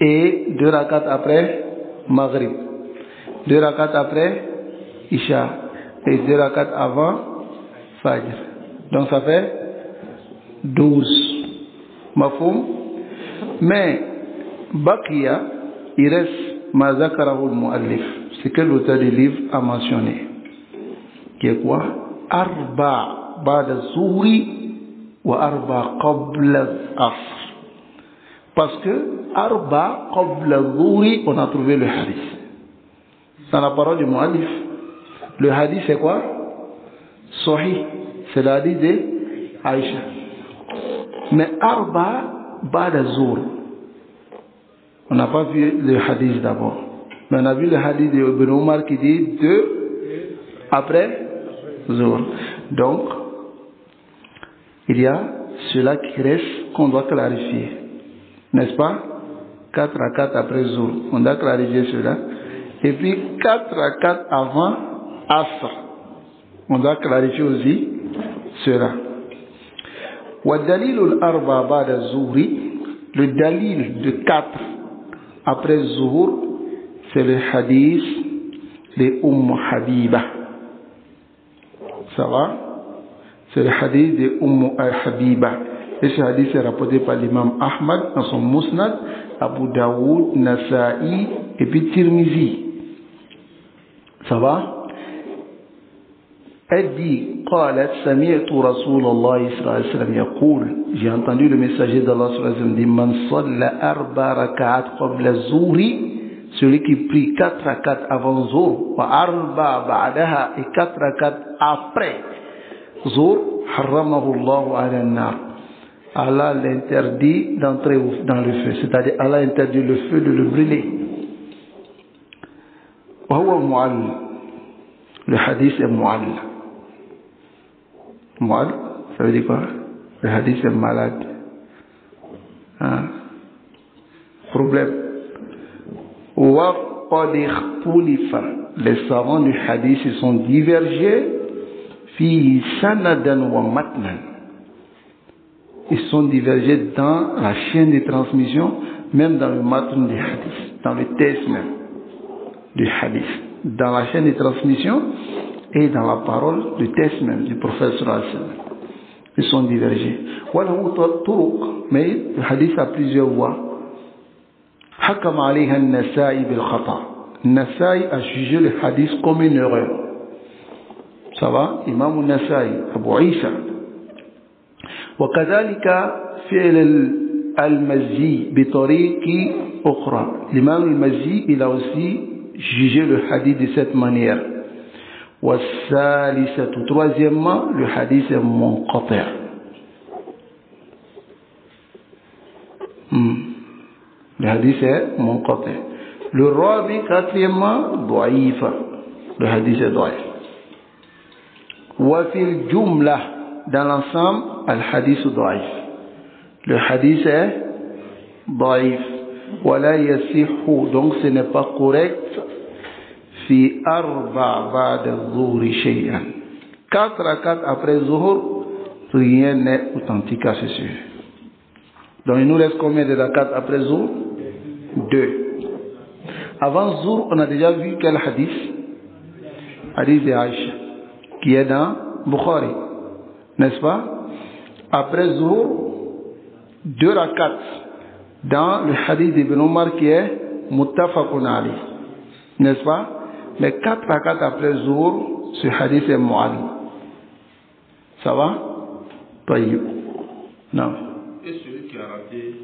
Et 2 rakats après Maghrib. 2 rakats après Isha. Et 2 rakats avant Fajr. Donc ça fait 12. Mafoum? Mais Baqiya, il reste ma zakarahu al-mu'allif. C'est que l'auteur du livre a mentionné. Qui est quoi? Arba ba'da zuhri wa arba qabla al-asr. Parce que arba qabla al-zuhri, on a trouvé le hadith. Dans la parole du mu'allif. Le hadith c'est quoi? Sahih. C'est le hadith de Aïcha. Mais arba ba'da zuhri. On n'a pas vu le hadith d'abord. Mais on a vu le hadith de Ibn Omar qui dit 2 après Zohr. Donc, il y a cela qui reste qu'on doit clarifier. N'est-ce pas? 4 rakats après Zohr. On doit clarifier cela. Et puis 4 rakats avant Asr. On doit clarifier aussi cela. Wa dalilul arba ba'da zuhri. Le dalil de 4 après Zuhur, c'est le hadith de Habiba. Ça va? C'est le hadith de Habiba. Et ce hadith est rapporté par l'imam Ahmad dans son Musnad, Abu Daoud, Nasa'i et puis Tirmizi. Ça va? Elle dit, قالت سمعت رسول الله صلى الله عليه وسلم يقول, j'ai entendu le messager d'Allah صلى الله عليه وسلم dire, من صلى 4 ركعات قبل الظهر, celui qui prie 4 rakats avant Zohr, و4 بعدها et 4 rakats après Zohr, حرمه الله على النار. Allah l'interdit d'entrer dans le feu, c'est-à-dire Allah interdit le feu de le brûler. وهو معل, le hadith est mu'all. Mu'all, ça veut dire quoi? Le hadith est malade. Hein? Problème. وَقَدْ اخْتُلِفَ, les savants du hadith se sont divergés. فِيهِ سَنَدًا وَمَتْنًا, ils sont divergés dans la chaîne de transmission, même dans le matn du hadith, dans le texte même du hadith, dans la chaîne de transmission et dans la parole du texte même du prophète sallallahu alayhi wa sallam. Ils sont divergés. Mais le hadith a plusieurs voies. حكم عليها النسائي بالخطأ. Nasa'i a jugé le hadith comme une erreur. Ça va? Imam Nasa'i, Abu Isa. وكذلك فعل المزي بطريق أخرى. L'imam al-Mazzi, il a aussi jugé le hadith de cette manière. والثالثة, troisièmement, le hadith est munqati'. Le hadith est munqati'. Le rabi, quatrièmement, ضعيف. Le hadith est ضعيف. وفي الجملة, dans l'ensemble, al-hadith ضعيف. Le hadith est ضعيف. ولا يصح, donc ce n'est pas correct. في 4 بعد الظهر شيئا. 4 rakats après Zuhur, rien n'est authentique à ce sujet. Donc il nous reste combien de rakats après Zuhur? 2. Avant Zuhur, on a déjà vu quel hadith? Hadith de Aïcha, qui est dans Bukhari, n'est-ce pas? Après Zuhur, 2 rakats dans le hadith d'Ibn Omar qui est muttafaqun alayh, n'est-ce pas? Mais 4 rakats après Zuhur, ce hadith est mu'all. Ça va? Taïb. Non. Et celui qui a raté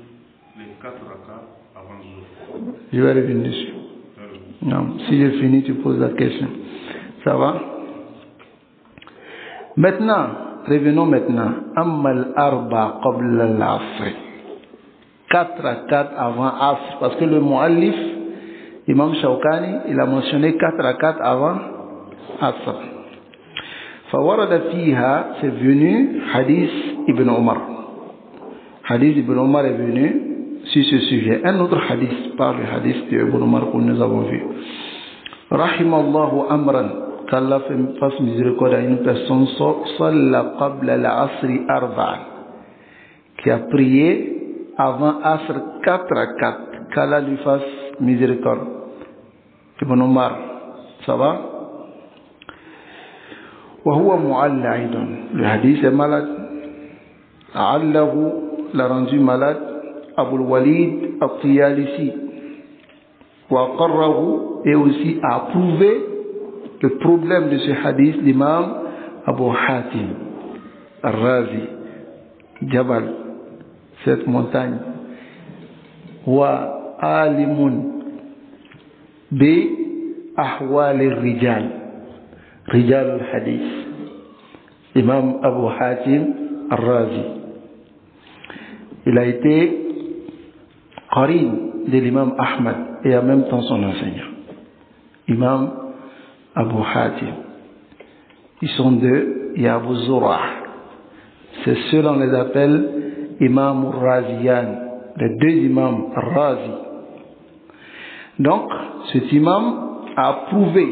les 4 rakats avant Zuhur? Je vais revenir dessus. Non, si j'ai fini, tu poses la question. Ça va? Maintenant, revenons maintenant. Ammal arba qabla al-asr. 4 rakat avant Asr. Parce que le muallif, Imam Shawkani, il a mentionné 4 rakat avant Asr. Fawarada fiha, c'est venu hadith Ibn Omar. Hadith Ibn Omar est venu sur ce sujet. Un autre hadith par le hadith de Ibn Omar que nous avons vu. Rahimallahu amran, qu'Allah fasse miséricorde à une personne, salla qabla al-asri arba'a, qui a prié avant Asr 4 rakat, qu'Allah lui fasse miséricorde. Ibn Omar, ça va? Wa huwa mu'alla aidan, le hadith est malade. Allahu l'a rendu malade Abu al-Walid al-Tiyalisi. Wa qarrahu, et aussi a approuvé le problème de ce hadith l'imam Abu Hatim al-Razi, Jabal, cette montagne. Wa alimun bi ahwal al-rijal, rijal al-hadith, imam Abu Hatim al-Razi. Il a été qarin de l'imam Ahmad et en même temps son enseignant, imam Abu Hatim. Ils sont deux. Il y a Abu Zurah, c'est ceux-là on les appelle imam al-Raziyan, les deux imams al-Razi. Donc cet imam a approuvé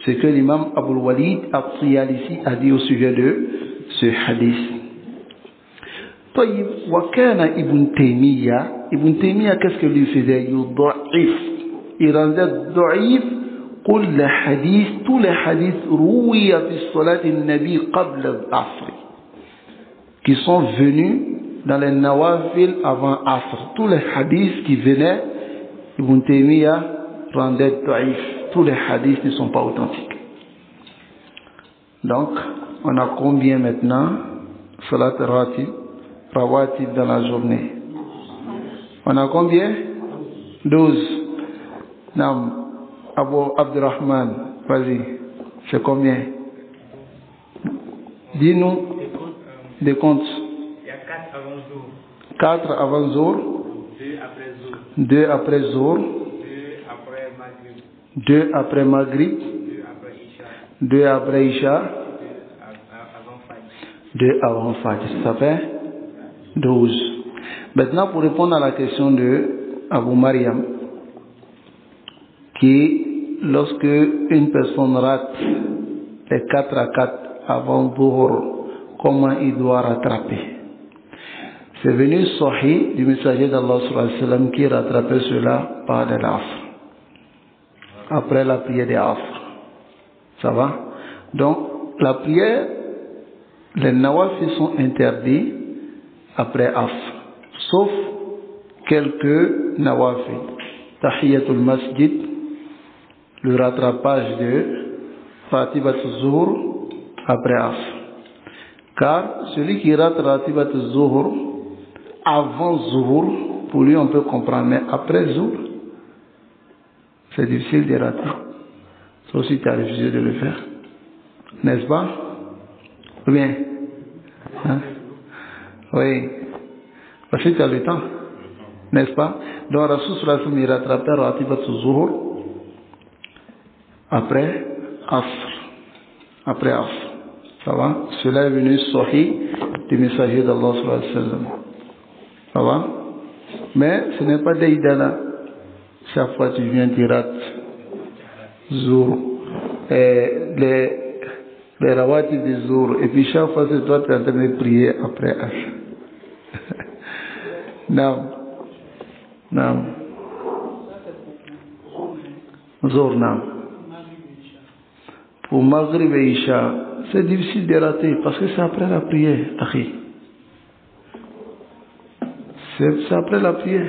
ce que l'imam Abu al-Walid al-Tiyalisi a dit au sujet de ce hadith. طيب وكان ابن تيمية qu'est-ce que lui faisait? يضعف, il rendait ضعيف كل حديث, tous les hadiths روي في الصلاة النبي قبل العصر, qui sont venus dans les nawafil avant Asr. Tous les hadiths qui venaient, Ibn Taymiyyah rendait ضعيف, tous les hadiths ne sont pas authentiques. Donc on a combien maintenant salat rawatib dans la journée? On a combien? 12. Nam Abu Abdurrahman, vas-y, c'est combien? Dis-nous des comptes. Il y a 4 avant Zour. 4 avant Zour. 2 après 2 Zour. après Zour. 2 après 2 Maghrib. après Maghrib. 2 après 2 après Isha. Isha. 2 avant Fajr. Ça fait 12. Maintenant, pour répondre à la question de Abu Mariam, qui, lorsque une personne rate les 4 rakat avant Dhuhr, comment il doit rattraper? C'est venu Sahih du messager d'Allah sallallahu alayhi wa sallam qui rattrapait cela par de l'Asr, après la prière des Asr. Ça va? Donc, la prière, les nawafis sont interdits après Asr, sauf quelques nawafis. Tahiyatul Masjid, le rattrapage de Ratibat Zuhur après Asr. Car celui qui rate Ratibat Zuhur avant Zuhur, pour lui on peut comprendre, mais après Zuhur, c'est difficile de rater. Sauf si tu as refusé de le faire. N'est-ce pas? Bien. Hein? Oui. Parce que tu as le temps. N'est-ce pas? Donc Rasul sallallahu alayhi wa sallam il rattrapait Ratibat Zuhur après Asr. Après Asr. Ça va? Cela est venu Sahih du messager d'Allah sallallahu alayhi wa sallam. Ça va? Mais ce n'est pas des idéales. Chaque fois tu viens, tu rates Zuhur. Les rawatib des Zuhur. Et puis chaque fois c'est toi qui es en train de prier après Asr. Non. Non. Zuhur, non. Pour Maghrib et Isha, c'est difficile de rater parce que c'est après la prière. C'est après la prière.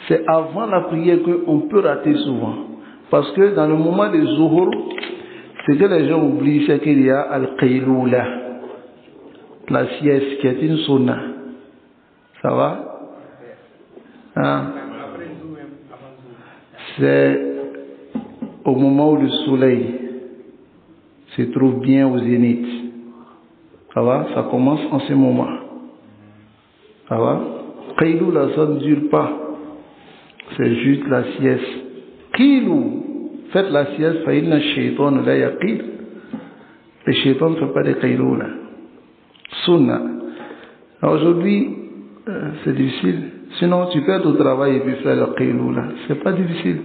C'est avant la prière qu'on peut rater souvent. Parce que dans le moment des Zuhur, ce que les gens oublient, c'est qu'il y a Al-Qayloula, la sieste, qui est une sunna. Ça va? Hein? C'est au moment où le soleil se trouve bien au zénith. Ça va? Ça commence en ce moment. Ça va? Qayloula, ça ne dure pas. C'est juste la sieste. Qilou, faites la sieste, fa inna shaytan la yaqil. Le shaytan ne fait pas de qayloula. Sunna. Aujourd'hui, c'est difficile. Sinon, tu peux être au travail et puis faire le qayloula. C'est pas difficile.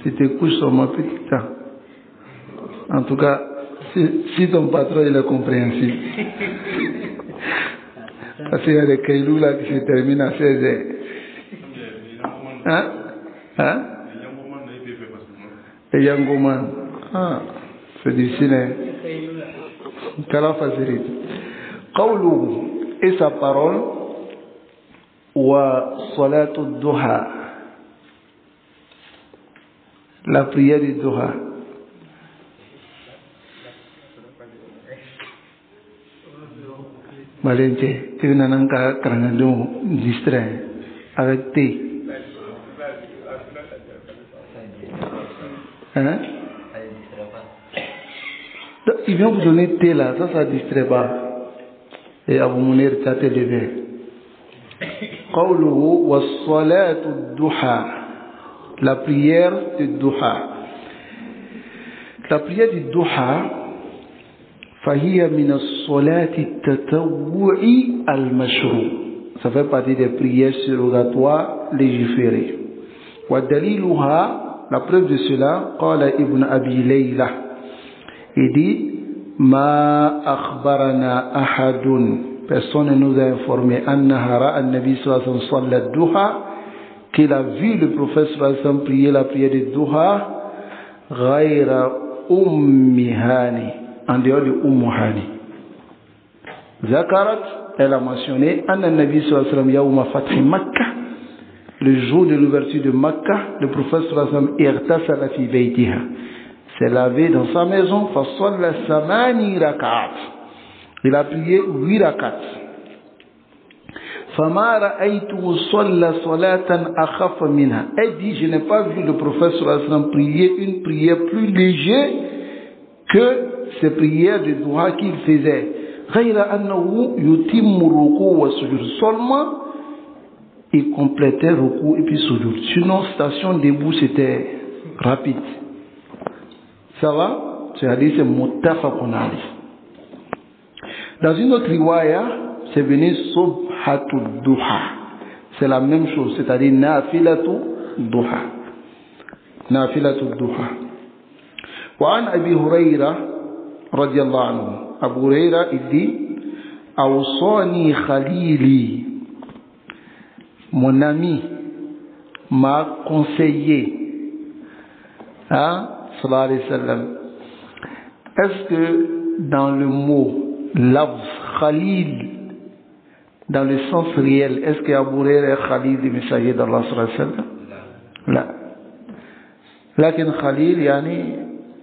Tu te couches sur mon petit temps. En tout cas, si ton patron il est compréhensible. Parce qu'il y a des qayloula qui se terminent à 16 heures. Hein? Et Yangoman. C'est difficile, hein? Qu'Allah facilite. Qawluhu, et sa parole, wa salatu duha, la prière du duha. Malente, tu viens d'en karangando distrait avec thé. Hein? Il vient vous donner thé là, ça distrait pas. Et à vous mener ça te lever. Qawluhu wa salatu duha, la prière du duha. La prière du duha, فهي من الصلاة التطوع المشروع. Ça fait partie des prières surrogatoires légiférées. ودليلها, la preuve de cela, قال ابن أبي ليلى, il dit ما أخبرنا أحد, personne ne nous a informé أنها رأى النبي صلى الله عليه وسلم صلى الضحى, qu'il a vu le prophète صلى الله عليه وسلم prier la prière du duha غير هاني, en dehors de Hani. Zakarat, elle a mentionné Anna Nabi sallallahu alayhi wa sallam yawma fathi Makkah, le jour de l'ouverture de Makkah, le prophète sallallahu alayhi wa sallam irtasala fi baytiha, s'est lavé dans sa maison, fa salla samani rak'at, il a prié 8 rak'at. Fama ra'aytu salla salatan akhaf minha, elle dit je n'ai pas vu le prophète sallallahu alayhi wa sallam prier une prière plus légère que ces prières de duha qu'il faisait. Seulement, il complétait ruku et puis sujud. Sinon, station debout, c'était rapide. Ça va? C'est-à-dire, c'est muttafaqun alayh. Dans une autre riwaya, c'est venu subhatul duha. C'est la même chose, c'est-à-dire nafilatu duha. Nafilatu duha. Wa an Abi Hurayra radiyallahu anhu, Abu Huraira il dit Awsani Khalili, mon ami m'a conseillé, sallallahu alayhi wa sallam. Est-ce que dans le mot lafz Khalil, dans le sens réel, est-ce que Abu Huraira est Khalil du messager d'Allah sallallahu alayhi wa sallam? La. Lakin Khalil yani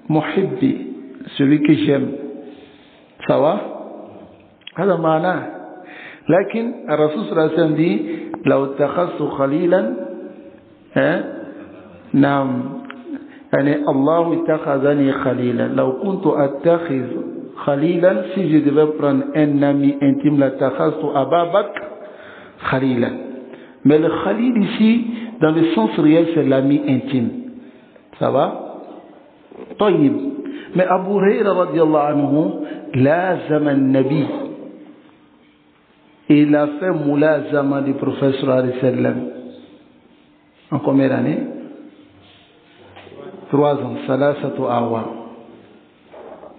muhibbi, celui que j'aime. Ça va? هذا معناه. لكن الرسول صلى الله عليه وسلم dit لو اتخذت خليلا نعم يعني الله اتخذني خليلا لو كنت اتخذ خليلا si je devais prendre un ami intime لاتخذت أبا بكر خليلا. Mais le khalil ici dans le sens réel c'est l'ami intime. Ça va? طيب. Mais Abu Huraira radiyallahu anhu lazama an-nabi, il a fait mulazama du prophète sallallahu alayhi wa sallam en combien d'années? 3 ans. Salasatu awa,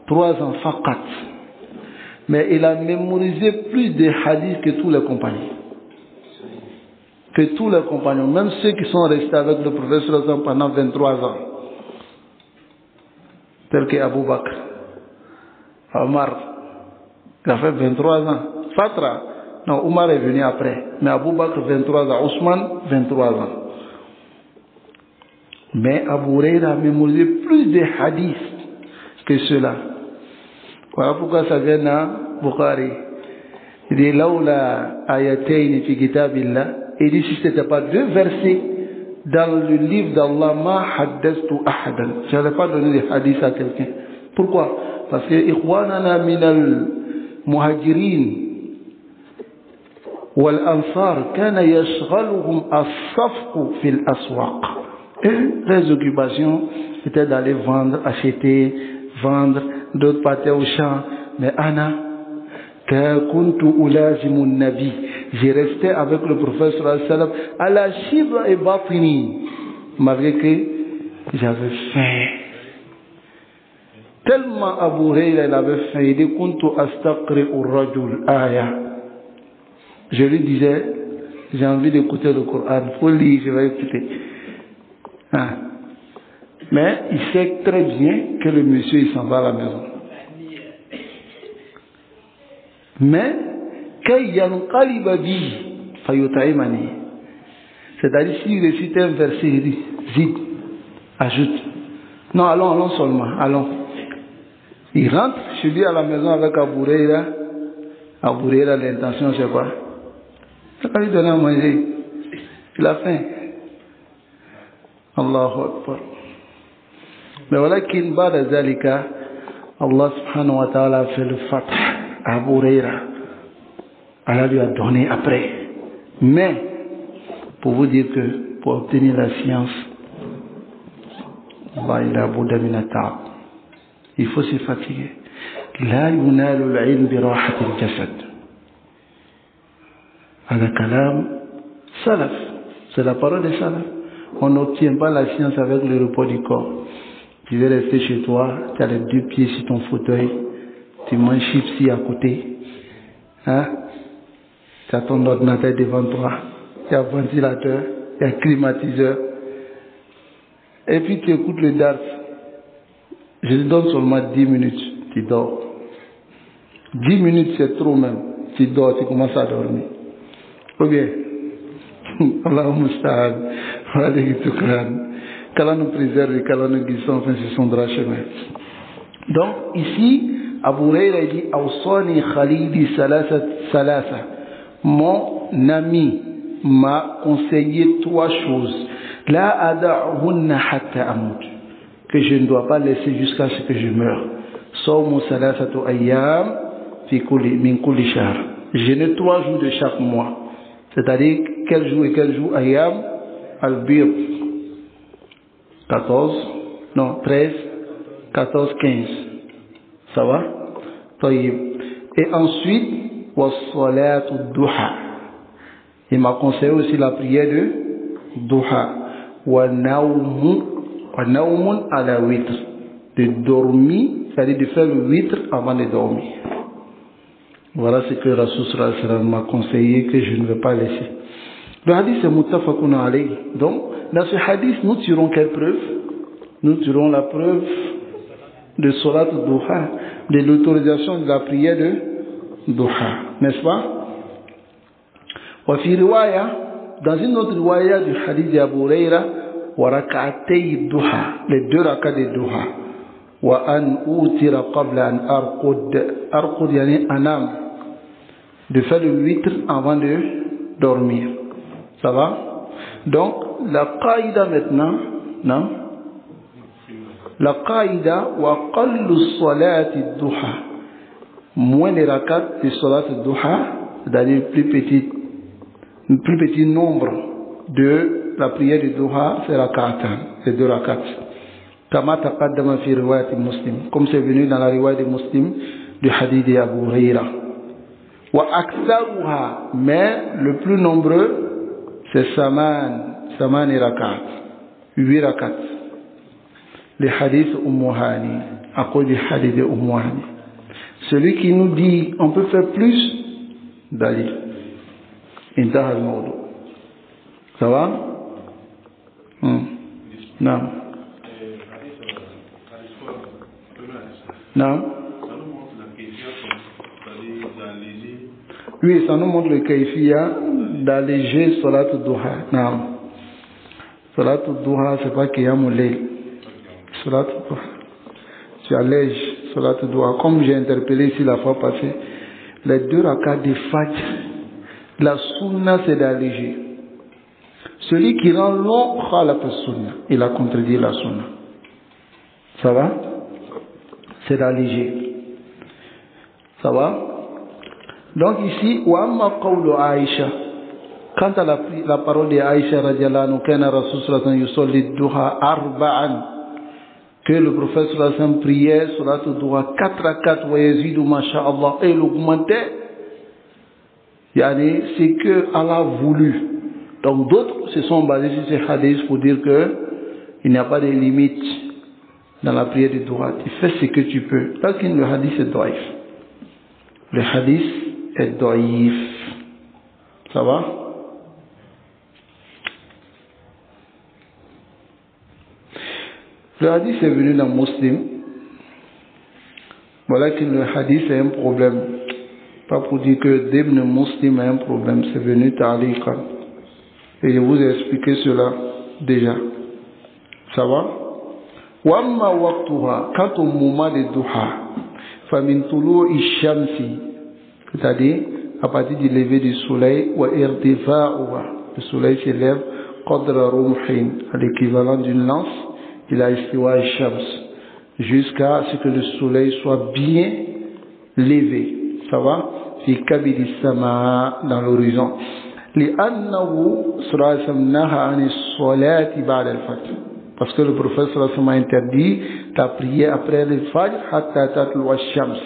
3 ans faqat. Mais il a mémorisé plus de hadiths que tous les compagnons, même ceux qui sont restés avec le prophète sallallahu alayhi wa sallam pendant 23 ans, tel que Abu Bakr, Omar, il a fait 23 ans. Fatra, non, Omar est venu après. Mais Abu Bakr, 23 ans. Ousmane, 23 ans. Mais Abu Huraira a mémorisé plus de hadiths que cela. Voilà pourquoi ça vient à Bukhari. Il dit, Laoula ayatayn fi kitabillah. Il dit, si ce n'était pas 2 versets dans le livre d'Allah, ma haddastu ahadan. Je n'allais pas donner des hadiths à quelqu'un. Pourquoi? Parce que ikhwanana min al-muhajirin wal-ansar kana yashghaluhum as-safqu fil aswaq. Et les occupations étaient d'aller vendre, acheter, vendre, d'autres partaient au champ. Mais Anna, kuntu ulazimu nabi, j'ai resté avec le prophète sallallahu alayhi wa sallam à la shibra et batini, malgré que j'avais faim. Tellement Abu Hurayra il avait faim, il dit kuntu astaqri ar-rajul aya. Je lui disais, j'ai envie d'écouter le Coran, faut lire, je vais écouter. Ah. Mais il sait très bien que le monsieur il s'en va à la maison. Mais c'est-à-dire s'il récite un verset, il dit zid, ajoute. Non, allons seulement, allons. Il rentre chez lui à la maison avec Abu Hurayra. Abu Hurayra, l'intention c'est quoi? C'est pas lui donner à manger. Il a faim. Allahu Akbar. Mais voilà qu'il bat de Zalika, Allah subhanahu wa ta'ala a fait le fath à Abu Hurayra. Allah lui a donné après. Mais, pour vous dire que pour obtenir la science, il faut se fatiguer. La yunalu al-ilm bi rahati al-jasad. Hada kalam salaf. C'est la parole des salaf. On n'obtient pas la science avec le repos du corps. Tu veux rester chez toi, tu as les deux pieds sur ton fauteuil, tu manges chips à côté, hein? Tu as ton ordinateur devant toi, il y a un ventilateur, il y a un climatiseur, et puis tu écoutes le dars. Je te donne seulement 10 minutes, tu dors. 10 minutes c'est trop même, tu dors, tu commences à dormir. Ou bien, Allahumma musta'an, alayhi tukran. Qu'Allah nous préserve et qu'Allah nous guide enfin sur son droit chemin. Donc ici, Abu Hurayra dit Awsani Khalidi Salasa. Mon ami m'a conseillé 3 choses. La ada'hunna hatta amut. Que je ne dois pas laisser jusqu'à ce que je meure. Sawmu salasatu ayyam min kulli shahr. Jeûner 3 jours de chaque mois. C'est-à-dire quel jour et quel jour? Ayyam al-bir. 13, 14, 15. Ça va? Et ensuite, was-salatu duha. Il m'a conseillé aussi la prière de duha. Wa naumun ala witr. De dormir, c'est-à-dire de faire le witr avant de dormir. Voilà ce que Rasul sallallahu alayhi wa sallam m'a conseillé que je ne vais pas laisser. Le hadith est muttafaqun alayhi. Donc, dans ce hadith, nous tirons quelle preuve? Nous tirons la preuve de Salat Duha, de l'autorisation de la prière de Duha, n'est-ce pas? Dans une autre riwaya du hadith d'Abu Hurayra, wa rak'atay duha, les 2 rak'ats de Duha, wa an utira qabla an arqud yani anam, de faire le witr avant de dormir. Ça va? Donc, la qaïda maintenant, non? La qaïda wa qallu salati duha. Moins les rakats de salat duha, c'est-à-dire plus petit nombre de la prière de duha, c'est rakatan, c'est 2 rakats. Kama taqaddama fi riwayat Muslim, comme c'est venu dans la riwayat de Muslim du hadith de Abu Hurayra. Wa aktharuha, mais le plus nombreux, c'est Saman et rakat, 8 rakats. Les hadiths Ummuhani, à cause du hadith de Ummuhani. Celui qui nous dit on peut faire plus, Dali. Intaha al-mawdu. Ça va? Non. Non. Oui, ça nous montre le kayfiya d'alléger Salat Duha. Non. Salat Duha, c'est pas Qiyamul Layl. Salat Duha. Tu allèges Salat Duha. Comme j'ai interpellé ici la fois passée, les 2 rakats de Fajr, la sunna c'est d'alléger. Celui qui rend long, khalafa as-sunnah. Il a contredit la sunna. Ça va? C'est allégé. Ça va? Donc ici, wa amma qawlu Aïcha. Quant à la parole de Aïcha radiallahu anhu, kana Rasul sallallahu alayhi wa sallam yusalli duha arba'an, que le prophète sallallahu alayhi wa sallam priait surat duha 4 à 4, wa yazidu masha'Allah, et il augmentait. Yani, c'est que Allah a voulu. Donc d'autres se sont basés sur ces hadiths pour dire que il n'y a pas de limite dans la prière de duha. Tu fais ce que tu peux. Parce que le hadith est daïf. Le hadith est daïf. Ça va? Le hadith est venu dans Muslim. Voilà que le hadith est un problème. Pas pour dire que Ibn Muslim a un problème. C'est venu ta'liqan. Et je vous ai expliqué cela déjà. Ça va? Wamma waqtuha, quant au moment de duha, famin tulu'i shamsi, c'est-à-dire à partir du lever du soleil, wa irtifa'uha, le soleil s'élève, qadra rumhin, à l'équivalent d'une lance, il a istiwa shams, jusqu'à ce que le soleil soit bien levé. Ça va? Fi kabidi sama, dans l'horizon. لأنه صلى الله عليه وسلم نهى عن الصلاة بعد الفجر. Parce que le prophète sallallahu alayhi wa sallam a interdit ta prière après le fajr hatta tatlu ash-shams,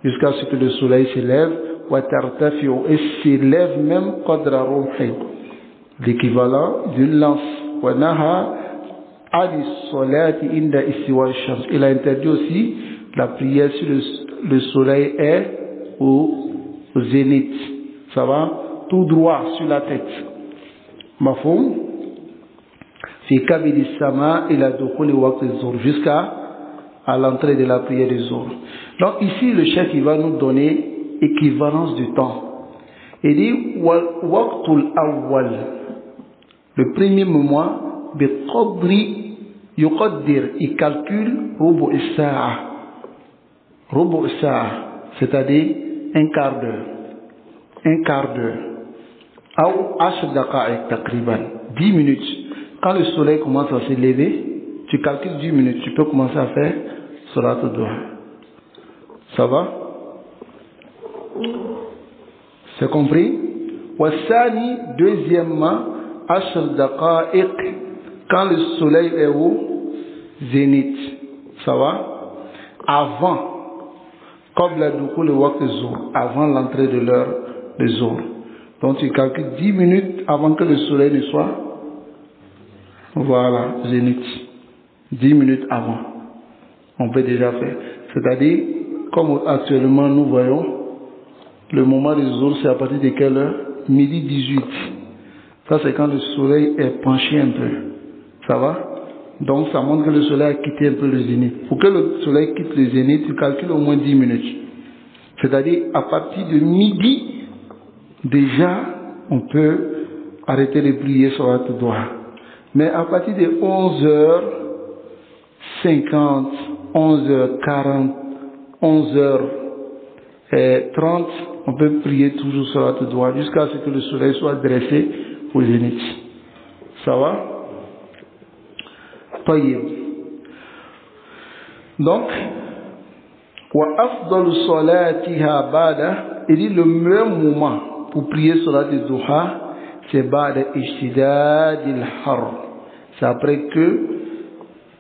jusqu'à ce que le soleil s'élève, wa tartafi'u, et s'élève même qadra rumhi, l'équivalent d'une lance. Wa naha ani salati inda istiwa ash-shams. Il a interdit aussi la prière si le soleil est au zénith. Ça va? Tout droit sur la tête. Mafoum. Fi kabidi sama ila dukhuli waqt az-zuhr, jusqu'à l'entrée de la prière du Zuhr. Donc ici le chef il va nous donner équivalence du temps. Il dit waqtul awwal, le premier moment, bi qadri yuqaddir, il calcule rubu as-sa'a. Rubu as-sa'a, c'est-à-dire un quart d'heure. Un quart d'heure. Ou 10 daqa'iq takriban, 10 minutes. Quand le soleil commence à se lever, tu calcules 10 minutes, tu peux commencer à faire Salat al-Duha. Ça va? C'est compris? Wassani, deuxièmement, 10 daqa'iq, quand le soleil est au zénith. Ça va? Avant, qabla dukhul waqt az-zuhr, avant l'entrée de l'heure de Zuhr. Donc tu calcules 10 minutes avant que le soleil ne soit, voilà, zénith. 10 minutes avant. On peut déjà faire. C'est-à-dire, comme actuellement nous voyons, le moment du Zuhr, c'est à partir de quelle heure? Midi 18. Ça c'est quand le soleil est penché un peu. Ça va? Donc ça montre que le soleil a quitté un peu le zénith. Pour que le soleil quitte le zénith, tu calcules au moins 10 minutes. C'est-à-dire, à partir de midi, déjà, on peut arrêter de prier sur la Duha. Mais à partir de 11h50, 11h40, 11h30, on peut prier toujours sur la Duha jusqu'à ce que le soleil soit dressé au zénith. Ça va? Tayyib. Donc, wa afdalu salatiha ba'da, il dit le meilleur moment pour prier Salat al-Duha, c'est ba'da ishtidad al-har. C'est après que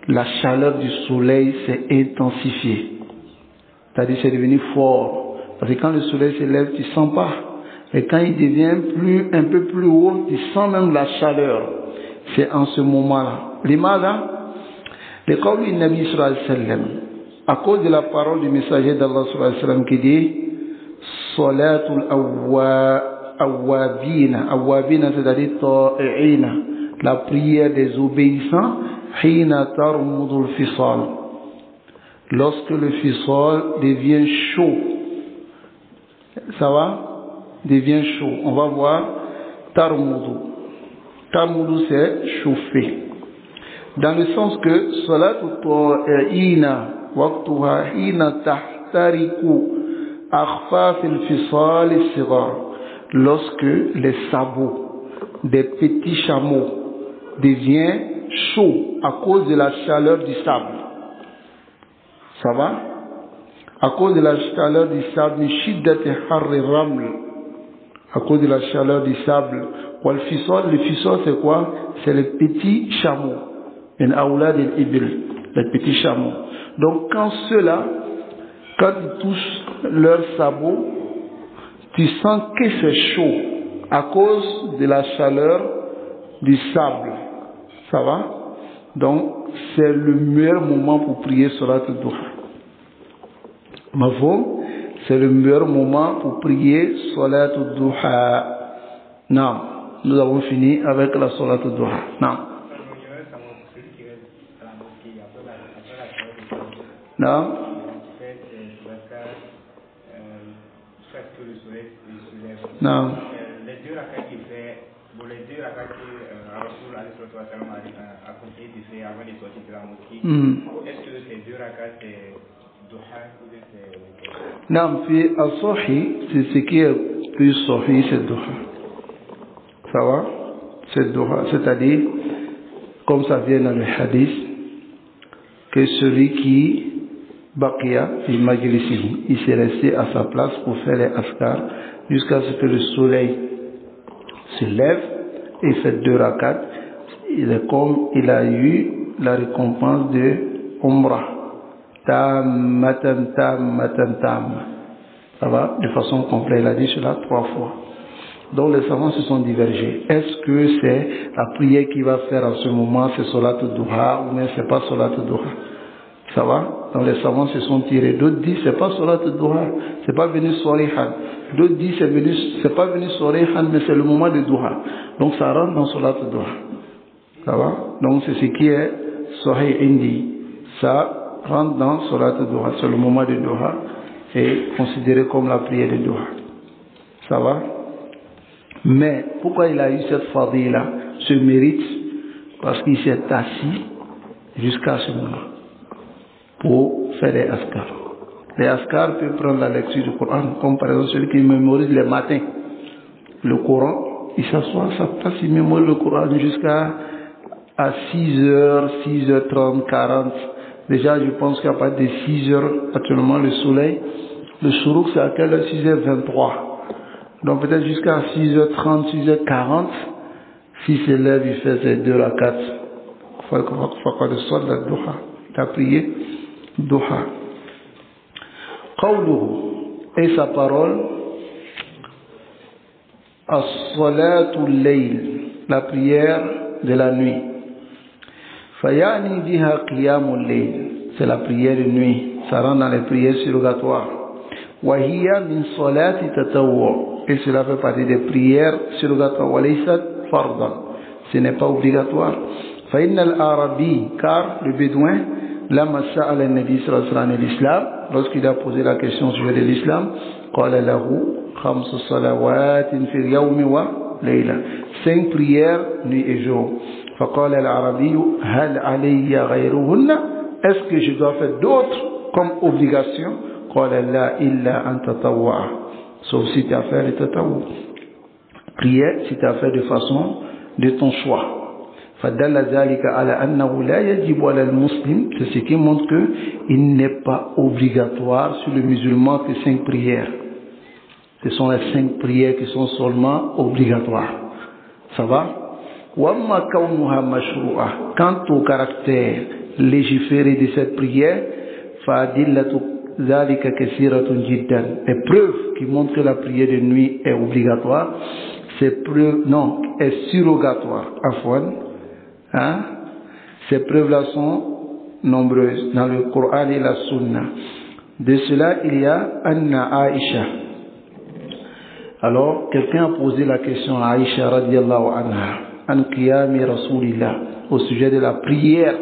la chaleur du soleil s'est intensifiée. C'est-à-dire c'est devenu fort. Parce que quand le soleil se lève, tu ne sens pas. Et quand il devient un peu plus haut, tu sens même la chaleur. C'est en ce moment-là. L'imada, le qawli du Nabi sallallahu alayhi wa sallam, à cause de la parole du messager d'Allah sallallahu alayhi wa sallam qui dit Salatul awwabina, awwabina c'est-à-dire ta'i'ina, la prière des obéissants, hina tarmudul fisal, lorsque le fisal devient chaud. Ça va? Devient chaud. On va voir tarmudu. Tarmudu c'est chauffer. Dans le sens que Salatul ta'ina waqtuha hina tahtariku akhfaf al-fisal as-sighar, lorsque les sabots des petits chameaux devient chaud à cause de la chaleur du sable. Ça va? À cause de la chaleur du sable, à cause de la chaleur du sable. Le fisol c'est quoi? C'est les petits chameaux. Les petits chameaux. Donc quand ceux-là, quand ils touchent leur sabot, tu sens que c'est chaud à cause de la chaleur du sable. Ça va? Donc c'est le meilleur moment pour prier Salat al-Duha. Mafhum? C'est le meilleur moment pour prier Salat al-Duha. Non, nous avons fini avec la Salat al-Duha. Non. Non. Non. Les deux rakats qu'il fait, pour les deux rakats que Rasoul a conseillé de faire avant de sortir de la mosquée, est-ce que ces deux rakats c'est Duha ou c'est... Non, puis Al-Sahih, c'est ce qui est plus Sahih, c'est Duha. Ça va? C'est Duha, c'est-à-dire, comme ça vient dans le hadith, que celui qui Baqiya, il s'est resté à sa place pour faire les askar jusqu'à ce que le soleil se lève et fait 2 rakats. Il est comme il a eu la récompense de Umrah. Tam. Ça va? De façon complète, il a dit cela 3 fois. Donc les savants se sont divergés. Est-ce que c'est la prière qu'il va faire en ce moment, c'est Salat al-Duha ou bien c'est pas Salat al-Duha? Ça va? Donc les savants se sont tirés. D'autres disent c'est pas Salat al-Duha, c'est pas venu Sorihan. D'autres disent c'est pas venu Sorihan, mais c'est le moment de Duha. Donc ça rentre dans Salat al-Duha. Ça va? Donc c'est ce qui est Sahih Indi. Ça rentre dans Salat al-Duha. C'est le moment de Duha et considéré comme la prière de Duha. Ça va? Mais pourquoi il a eu cette fadila, ce mérite? Parce qu'il s'est assis jusqu'à ce moment pour faire les askar. Les askar peuvent prendre la lecture du Coran, comme par exemple celui qui mémorise les matins le Coran, il s'assoit à sa place, il mémorise le Coran jusqu'à 6h, 6h30, 40. Déjà, je pense qu'à partir de 6h, actuellement le soleil, le shuruk c'est à quelle heure? 6h23. Donc peut-être jusqu'à 6h30, 6h40, si c'est l'heure, il fait ses 2 rakats. Il faut qu'on le soit de la Duha. Il a prié Duha. Qawluhu, et sa parole, as-salatul layl, la prière de la nuit. Fayani biha qiyamul layl, c'est la prière de nuit. Ça rentre dans les prières surrogatoires. Wahiya min salati tatawwu, et cela fait partie des prières surrogatoires. Walaysat fardan, ce n'est pas obligatoire. Fa innal arabi, car le bédouin, lama sa'ala an-nabi sallallahu alayhi wa sallam l'islam, lorsqu'il a posé la question au sujet de l'islam, qala lahu khamsu salawatin fil yawmi wa layla, 5 prières nuit et jour. Faqala al-arabi hal alayya ghayruhunna, est-ce que je dois faire d'autres comme obligation? Qala la illa an tatawwa, sauf si tu as fait le tatawwu. Prière si tu as fait de façon de ton choix. فدل ذلك على أنه لا يجب على المسلم, c'est ce qui montre que il n'est pas obligatoire sur le musulman que 5 prières. Ce sont les 5 prières qui sont seulement obligatoires. Ça va? وَأَمَّا كَوْنُهَا مَشْرُوعَةً, quant au caractère légiféré de cette prière, فَأَدِلَّةُ ذَلِكَ كَثِيرَةٌ جِدًّا, les preuves qui montrent que la prière de nuit est obligatoire, ces surrogatoire. Hein? Ces preuves-là sont nombreuses dans le Coran et la Sunna. De cela, il y a Anna Aïcha. Alors, quelqu'un a posé la question à Aïcha radiallahu anha, an qiyami rasulillah, au sujet de la prière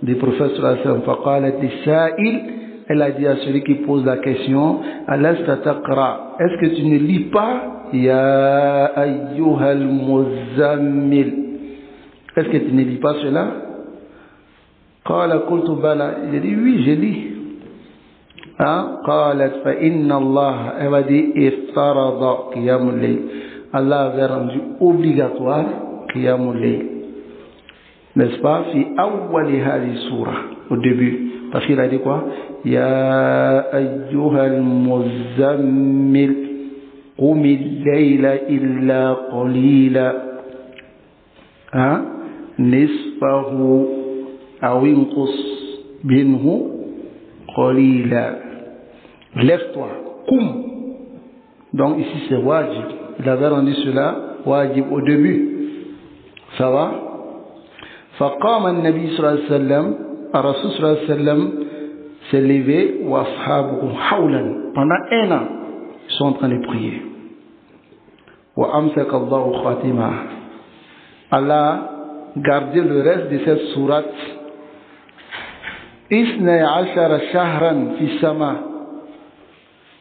du prophète sallallahu alayhi wa sallam. Faqalat lis-sa'il, elle a dit à celui qui pose la question, alasta taqra, est-ce que tu ne lis pas ya ayyuhal muzammil, est-ce que tu ne lis pas cela? Qala qultu bala, il dit oui, je lis. Qalat fa inna Allah, elle a dit iftarada qiyamul layl, Allah avait rendu obligatoire Qiyamul Layl. N'est-ce pas? Fi awwali hadi surah, au début. Parce qu'il a dit quoi? Ya ayyuhal muzammil qumil layla illa qalila. Hein? Nisfahu aw inqus minhu qalila. Lève-toi, qum. Donc ici c'est wajib. Il avait rendu cela wajib au début. Ça va? فقام النبي صلى الله عليه وسلم, الرسول صلى الله عليه وسلم s'est levé, وأصحابه حولا, pendant un an, ils sont en train de prier. وأمسك الله خاتمه. Allah gardait le reste de cette sourate. 12 شهرا في السماء,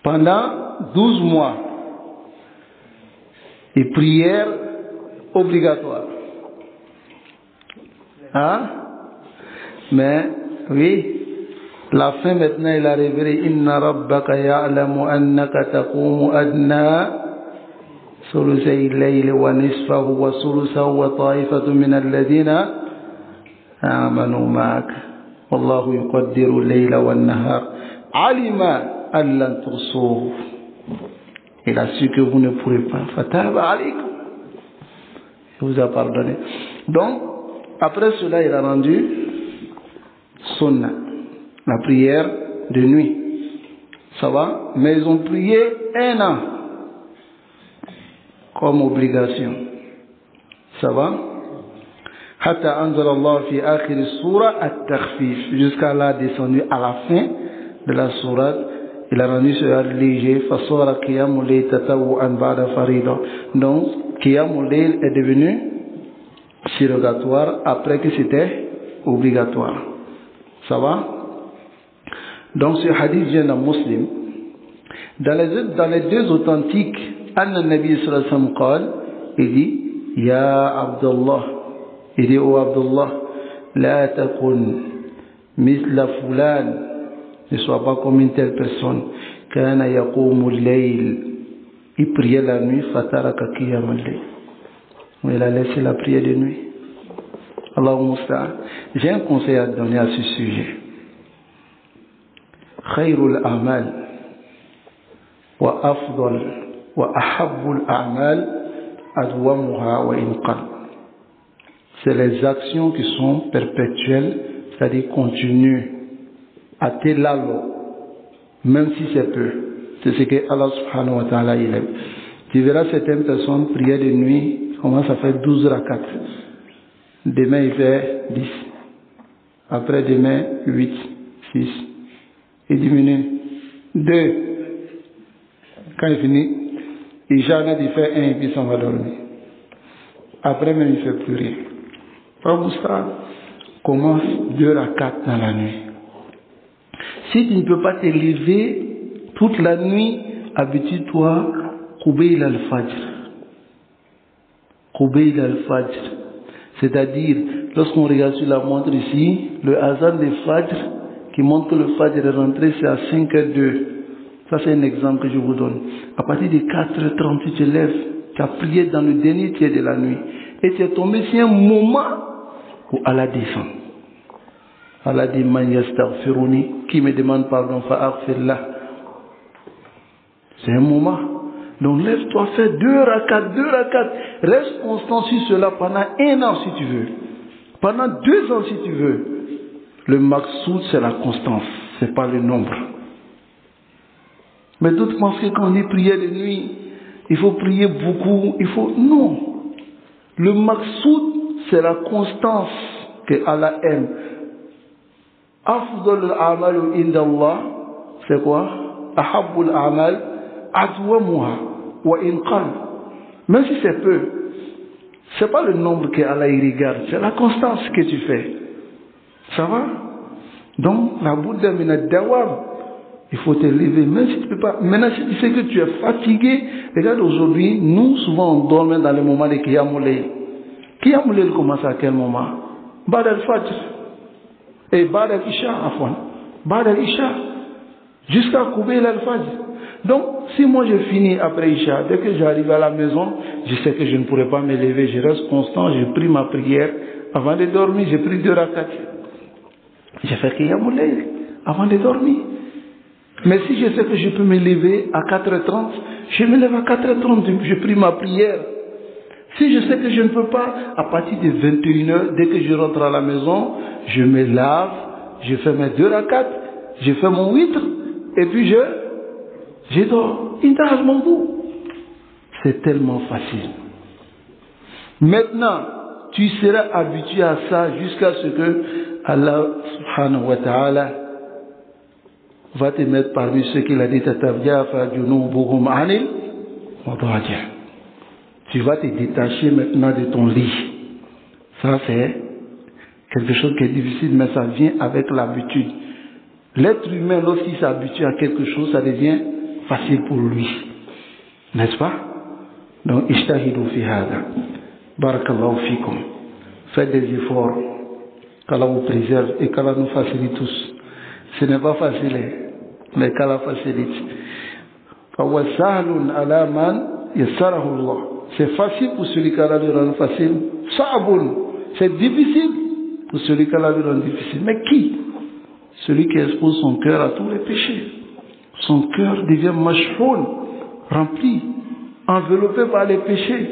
pendant 12 mois, et prière obligatoire. Hein? Mais oui, la fin maintenant il a révélé inna rabbaka ya'lamu annaka taqumu adna sulusay al-layli wa nisfahu wa sulusahu wa ta'ifatu min alladhina amanu ma'ak wallahu yuqaddiru al-layla wan-nahar alima an lan tuhsuhu. Il a su que vous ne pourrez pas. Fataba alaykum. Il vous a pardonné. Donc après cela, il a rendu sunna, la prière de nuit. Ça va? Mais ils ont prié un an comme obligation. Ça va? Hatta anzala Allah fi akhir surah at-takhfif. Jusqu'à là, descendu à la fin de la sourate, il a rendu cela léger. Fasara qiyamul layl tatawwu'an ba'da farida. Donc, qiyamul layl est devenu surrogatoire après que c'était obligatoire. Ça va? Donc ce hadith vient d'un Muslim. Dans les deux authentiques, Anna Nabi sallallahu alayhi wa sallam qala, il dit Ya Abdullah, il dit oh Abdullah, la takun misla fulan, ne sois pas comme une telle personne, kana yaqumu al-layl, il priait la nuit, fataraka qiyam al-layl. Il a laissé la prière de nuit. Allahumma musta'an. J'ai un conseil à donner à ce sujet. Khayrul a'mal wa afdal wa ahabbul a'mal adwamuha wa inqal. C'est les actions qui sont perpétuelles, c'est-à-dire continues, à telalo, même si c'est peu. C'est ce que Allah subhanahu wa ta'ala il aime. Tu verras certaines personnes prier de nuit. Comment ça fait 12 rakats. Demain il fait 10. Après demain 8, 6. Il diminue. 2. Quand il finit, il jamais il fait 1 et puis il s'en va dormir. Après même il ne fait plus rien. Pas pour ça, commence 2 rakats dans la nuit. Si tu ne peux pas te lever toute la nuit, habitue-toi Qubayl al-Fajr. Qubayl al-Fajr. C'est-à-dire, lorsqu'on regarde sur la montre ici, le hasard des Fajr, qui montre que le Fajr est rentré, c'est à 5h02. Ça, c'est un exemple que je vous donne. À partir de 4h30, tu te lèves, tu as prié dans le dernier tiers de la nuit. Et tu es tombé sur un moment où Allah descend. Allah dit, Man yastaghfiruni, qui me demande pardon, fa'aghfirlah. C'est un moment. Donc lève-toi, fais 2 rakats. Reste constant sur cela pendant 1 an si tu veux. Pendant 2 ans si tu veux. Le maqsoud c'est la constance, c'est pas le nombre. Mais d'autres pensent que quand on dit prier de nuit, il faut prier beaucoup, non. Le maqsoud c'est la constance que Allah aime. Afdal al-amalu inda Allah, c'est quoi? Ahabbul amal adwamuha wa inqal. Même si c'est peu, c'est pas le nombre que Allah y regarde, c'est la constance que tu fais. Ça va? Donc, la Bouddha mina dawam, il faut te lever, même si tu peux pas. Maintenant, si tu sais que tu es fatigué, regarde aujourd'hui, nous, souvent, on dort dans le moment de Qiyamul Layl. Qiyamul Layl commence à quel moment? Ba'd al-Fajr. Et Ba'd al-Isha, afwan. Ba'd al-Isha. Jusqu'à Qubayl al-Fajr. Donc, si moi je finis après Isha, dès que j'arrive à la maison, je sais que je ne pourrai pas me lever, je reste constant, je prie ma prière. Avant de dormir, j'ai pris 2 rakats. J'ai fait Qiyamul Layl avant de dormir. Mais si je sais que je peux me lever à 4h30, je me lève à 4h30, je prie ma prière. Si je sais que je ne peux pas, à partir de 21h, dès que je rentre à la maison, je me lave, je fais mes 2 rakats, je fais mon witr, et puis je dors. Intahal mon bout. C'est tellement facile. Maintenant, tu seras habitué à ça jusqu'à ce que Allah subhanahu wa ta'ala va te mettre parmi ceux qu'il a dit tu vas te détacher maintenant de ton lit. Ça c'est quelque chose qui est difficile, mais ça vient avec l'habitude. L'être humain, lorsqu'il s'habitue à quelque chose, ça devient facile pour lui. N'est-ce pas? Donc, ishtahidu fi hada. Barakallahu fikum. Faites des efforts. Qu'Allah vous préserve et qu'Allah nous facilite tous. Ce n'est pas facile, mais qu'Allah facilite. Fawasalun ala man yassarahu Allah. C'est facile pour celui qu'Allah lui rend facile. Sa'abun. C'est difficile pour celui qu'Allah lui rend difficile. Mais qui? Celui qui expose son cœur à tous les péchés. Son cœur devient mashhoun, rempli, enveloppé par les péchés.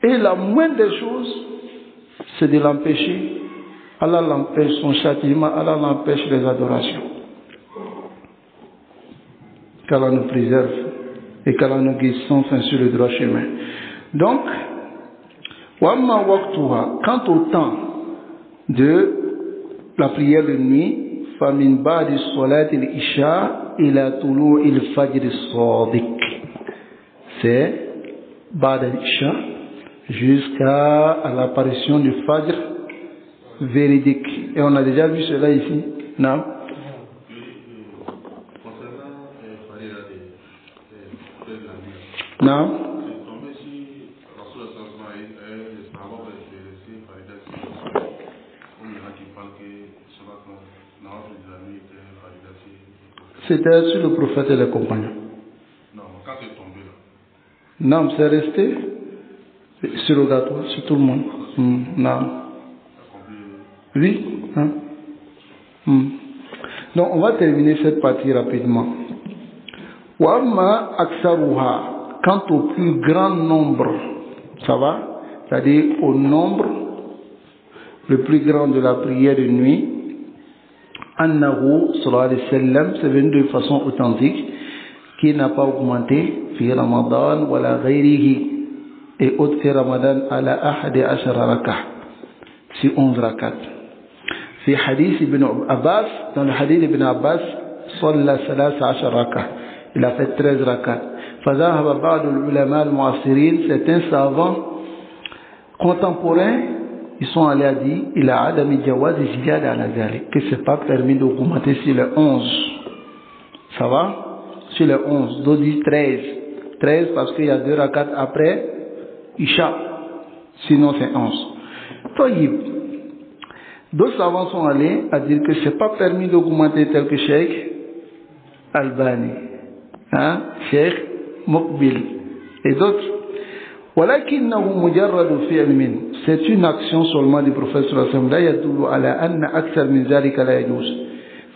Et la moindre des choses, c'est de l'empêcher. Allah l'empêche son châtiment, Allah l'empêche les adorations. Qu'Allah nous préserve et qu'Allah nous guide sans fin sur le droit chemin. Donc, wamma waqtuha, quant au temps de la prière de nuit, famin ba'di salat al-isha ila tulu' al-fajr as-sadiq. C'est ba'da al-isha jusqu'à l'apparition du fajr véridique. Et on a déjà vu cela ici. Non? Non? C'était sur le prophète et les compagnons. Non, quand c'est tombé là. Non, c'est resté surrogatoire sur tout le monde. Non. Oui. Hein? Donc on va terminer cette partie rapidement. Wamma aksaruha, quant au plus grand nombre, ça va? C'est-à-dire au nombre le plus grand de la prière de nuit. Annahu sallallahu alayhi wa sallam, c'est venu de façon authentique, qui n'a pas augmenté fi Ramadan wala ghayrihi, et autre fi Ramadan ala ahadi ashara rakah, si 11 rakat. Fi hadith ibn Abbas, dans le hadith ibn Abbas, salla 13 rakah, il a fait 13 rakat. Fadhahaba ba'd al-ulama al-mu'assirin, certains savants contemporains, ils sont allés à dire, il a adami jawaz ziyada ala zalik, que c'est pas permis d'augmenter sur les 11. Ça va? Sur les 11. D'autres disent 13. 13 parce qu'il y a 2 rakats après Isha. Sinon c'est 11. Taïb. D'autres savants sont allés à dire que c'est pas permis d'augmenter tel que Cheikh Albani. Hein? Cheikh Mokbil. Et d'autres. C'est une action seulement du prophète sallallahu alayhi wa sallam.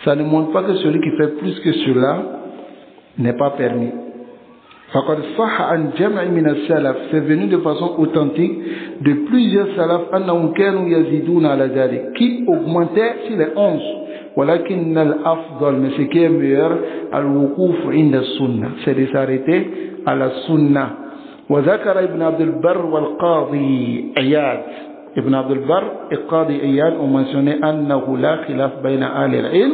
Ça ne montre pas que celui qui fait plus que cela n'est pas permis. C'est venu de façon authentique de plusieurs salaf qui augmentaient sur les 11. Mais ce qui est meilleur, c'est de s'arrêter à la sunna. وذكر ابن عبد البر والقاضي عياد ابن عبد البر القاضي عياد ont mentionné أنه لا خلاف بين أهل العلم,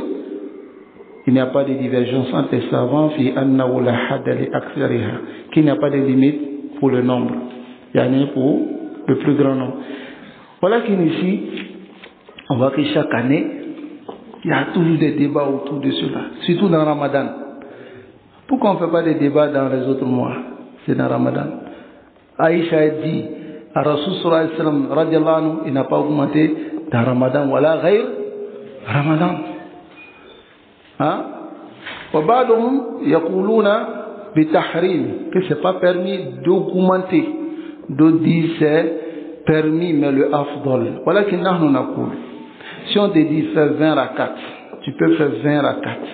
il n'y a pas de divergence entre les savants في أنه لا حد لأكثرها, qu'il n'y a pas de limite pour le nombre, yani pour le plus grand nombre. Voilà qu'ici on voit que chaque année il y a toujours des débats autour de cela, surtout dans Ramadan. Pourquoi on ne fait pas des débats dans les autres mois? C'est dans Ramadan. Aïcha a dit à Rasul sallallahu alayhi wa sallam radiallahu anhu, il n'a pas augmenté dans Ramadan, wala ghayr Ramadan. Hein? وبعضهم يقولون بتحريم que c'est pas permis d'augmenter. D'autres disent c'est permis mais le afdol. ولكن نحن نقول si on te dit fais 20 rakats, tu peux faire 20 rakats.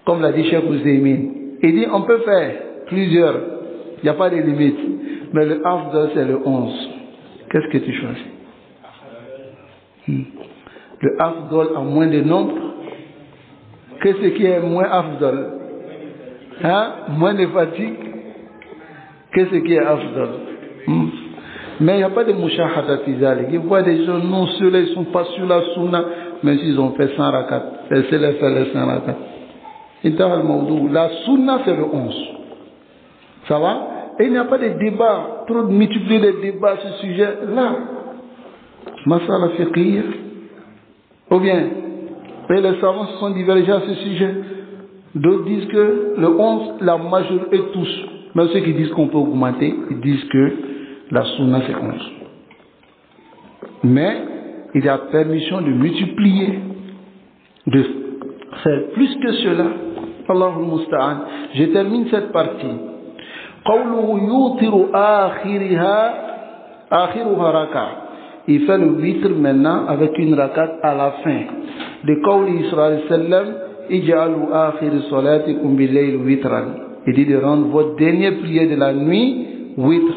Comme l'a dit Cheikh Ouzeymin. Il dit on peut faire plusieurs, il n'y a pas de limite. Mais le afdol c'est le 11. Qu'est-ce que tu choisis? Le afdol a moins de nombre. Qu'est-ce qui est moins afdol? Hein? Moins de fatigue. Qu'est-ce qui est afdol? Mais il n'y a pas de mouchahadat izalik. Il voit des gens, non, ceux-là, ils ne sont pas sur la sunna, mais s'ils ont fait 100 rakats, c'est les faire les 100 rakats. La sunna, c'est le 11. Ça va? Et il n'y a pas de débat, trop de multiplier les débats sur ce sujet-là. Masala fiqhiyya. Ou bien, et les savants se sont divergés à ce sujet. D'autres disent que le 11, la majorité tous. Même ceux qui disent qu'on peut augmenter, ils disent que la sunna c'est 11. Mais il y a permission de multiplier, de faire plus que cela. Allahul musta'an. Je termine cette partie. قوله يوتر آخرها ركعة. Il fait le witr maintenant avec une rakat à la fin. De قول Israël sallam اجعلوا آخر صلاتكم بالليل وترا. Il dit de rendre votre dernière prière de la nuit witr.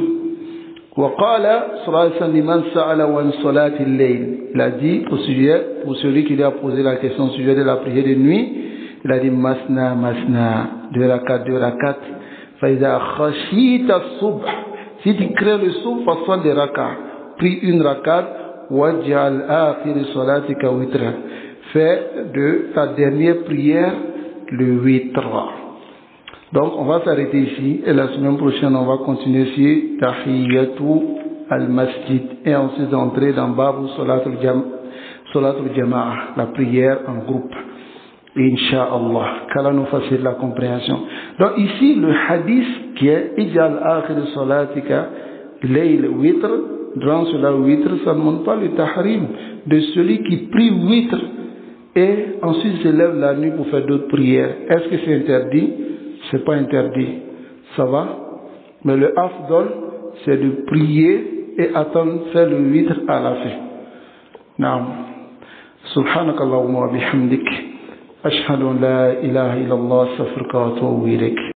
وقال صلى الله عليه وسلم لمن سأل عن صلاة الليل. Il a dit au sujet, pour celui qui lui a posé la question au sujet de la prière de nuit, il a dit masna masna, 2 rakat. فإذا خشيت الصبح. Si tu crains le soubh, façon de rakat. Prie une rakat. وَجْعَلْ آخِرِ صَلَاتِكَ وِتْرًا. Fais de ta dernière prière le witr. Donc on va s'arrêter ici et la semaine prochaine on va continuer sur Tahiyyatu al-Masjid et ensuite entrer dans Babu Salatul Jama'a, la prière en groupe. Inch'Allah, qu'Allah nous facilite la compréhension. Donc ici le hadith qui est Ijal akhir salatika layl witr, durant cela witr, ça ne montre pas le tahrim de celui qui prie witr et ensuite se lève la nuit pour faire d'autres prières. Est-ce que c'est interdit? C'est pas interdit. Ça va? Mais le afdol, c'est de prier et attendre faire le witr à la fin. Naam. Subhanakallahumma wa bihamdik. Ashhadu an la ilaha illallah, astaghfiruka wa atubu ilayk.